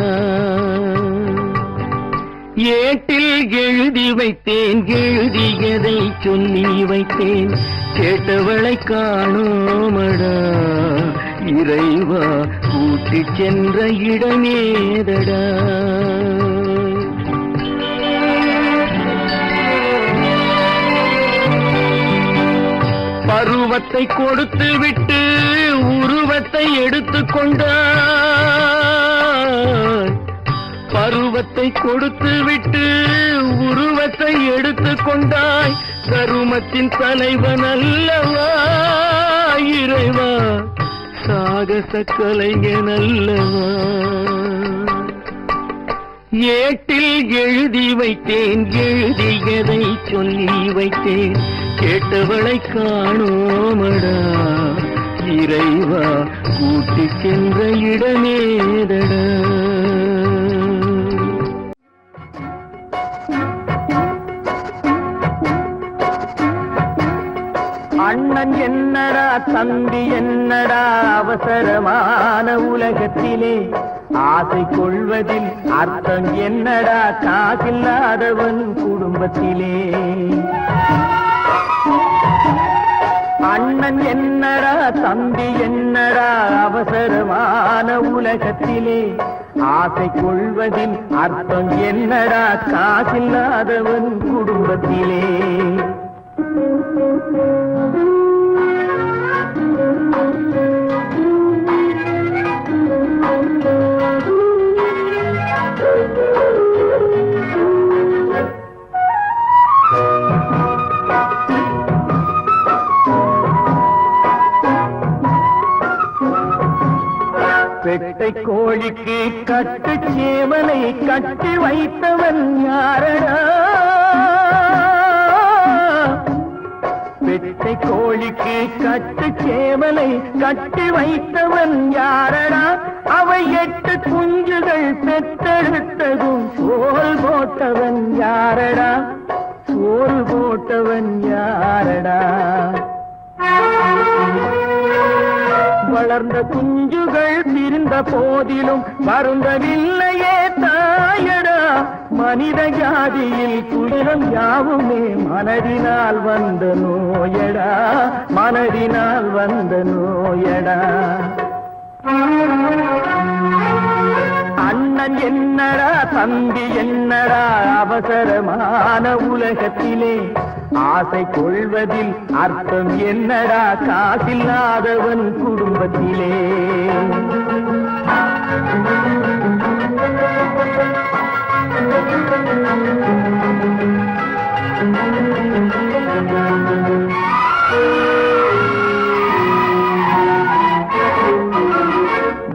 ஏட்டில் எழுதி வைத்தேன், எழுதியதை சொல்லி வைத்தேன், கேட்டவளை காணோமடா இறைவா, கூட்டிச் சென்ற இடமேதடா. பருவத்தை கொடுத்து விட்டு உருவத்தை எடுத்துக் கொண்டாய், பருவத்தை கொடுத்து விட்டு உருவத்தை எடுத்துக் கொண்டாய், கருமத்தின் தலைவன் அல்லவா இறைவா, சாகச கலைஞன் அல்லவா. ஏட்டில் எழுதி வைத்தேன், எழுதியதை சொல்லி வைத்தேன், கேட்டவளை காணோமடா இறைவா, கூட்டிச் சென்ற இடமேதடா. அண்ணன் என்னடா தம்பி என்னடா அவசரமான உலகத்திலே, ஆசை கொள்வதில் அர்த்தம் என்னடா காசில்லாதவன் குடும்பத்திலே. அண்ணன் என்னடா தம்பி என்னடா அவசரமான உலகத்திலே ஆசை கொள்வதின் அர்த்தம் என்னடா காசில்லாதவன் குடும்பத்திலே பெட்டை கோழிக்கு கட்டு சேவலை கட்டி வைத்தவன் யாரடா பெட்டை கோழிக்கு கட்டு சேவலை கட்டி வைத்தவன் யாரடா அவை 8 குஞ்சுகள் பெற்றெடுத்ததும் சோல் போட்டவன் யாரடா சோல் போட்டவன் யாரடா வளர்ந்த குஞ்சுகள் பிரிந்த போதிலும் வருந்தவில்லையே தாயடா மனித ஜாதியில் துயரம் யாவுமே மனதினால் வந்த நோயடா மனதினால் வந்த நோயடா அண்ணன் என்னடா தம்பி என்னடா அவசரமான உலகத்திலே ஆசை கொள்வதில் அர்த்தம் என்னடா காசில்லாதவன் குடும்பத்திலே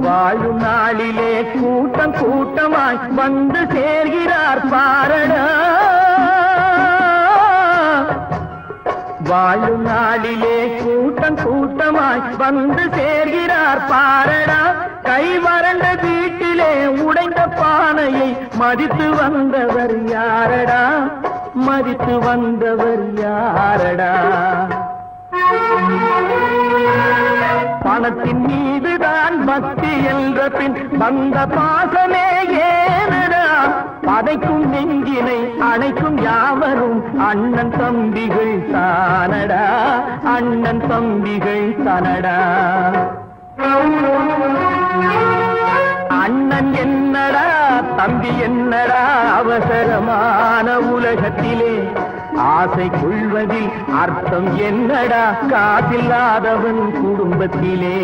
வாழும் நாளிலே கூட்டம் கூட்டமாய் வந்து சேர்கிறார் பாரடா வாழும் நாளிலே கூட்டம் கூட்டமாய் வந்து சேர்கிறார் பாரடா கை வறண்ட வீட்டிலே உடைந்த பானையை மதித்து வந்தவர் யாரடா மதித்து வந்தவர் யாரடா பணத்தின் மீதுதான் பக்தி என்ற பின் வந்த பாசமே ஏனடா பதைக்கும் நெஞ்சினை அணைக்கும் யாவரும் அண்ணன் தம்பிகள் தானடா அண்ணன் தம்பிகள் தானடா அண்ணன் என்னடா தம்பி என்னடா அவசரமான உலகத்திலே ஆசை கொள்வதில் அர்த்தம் என்னடா காசில்லாதவன் குடும்பத்திலே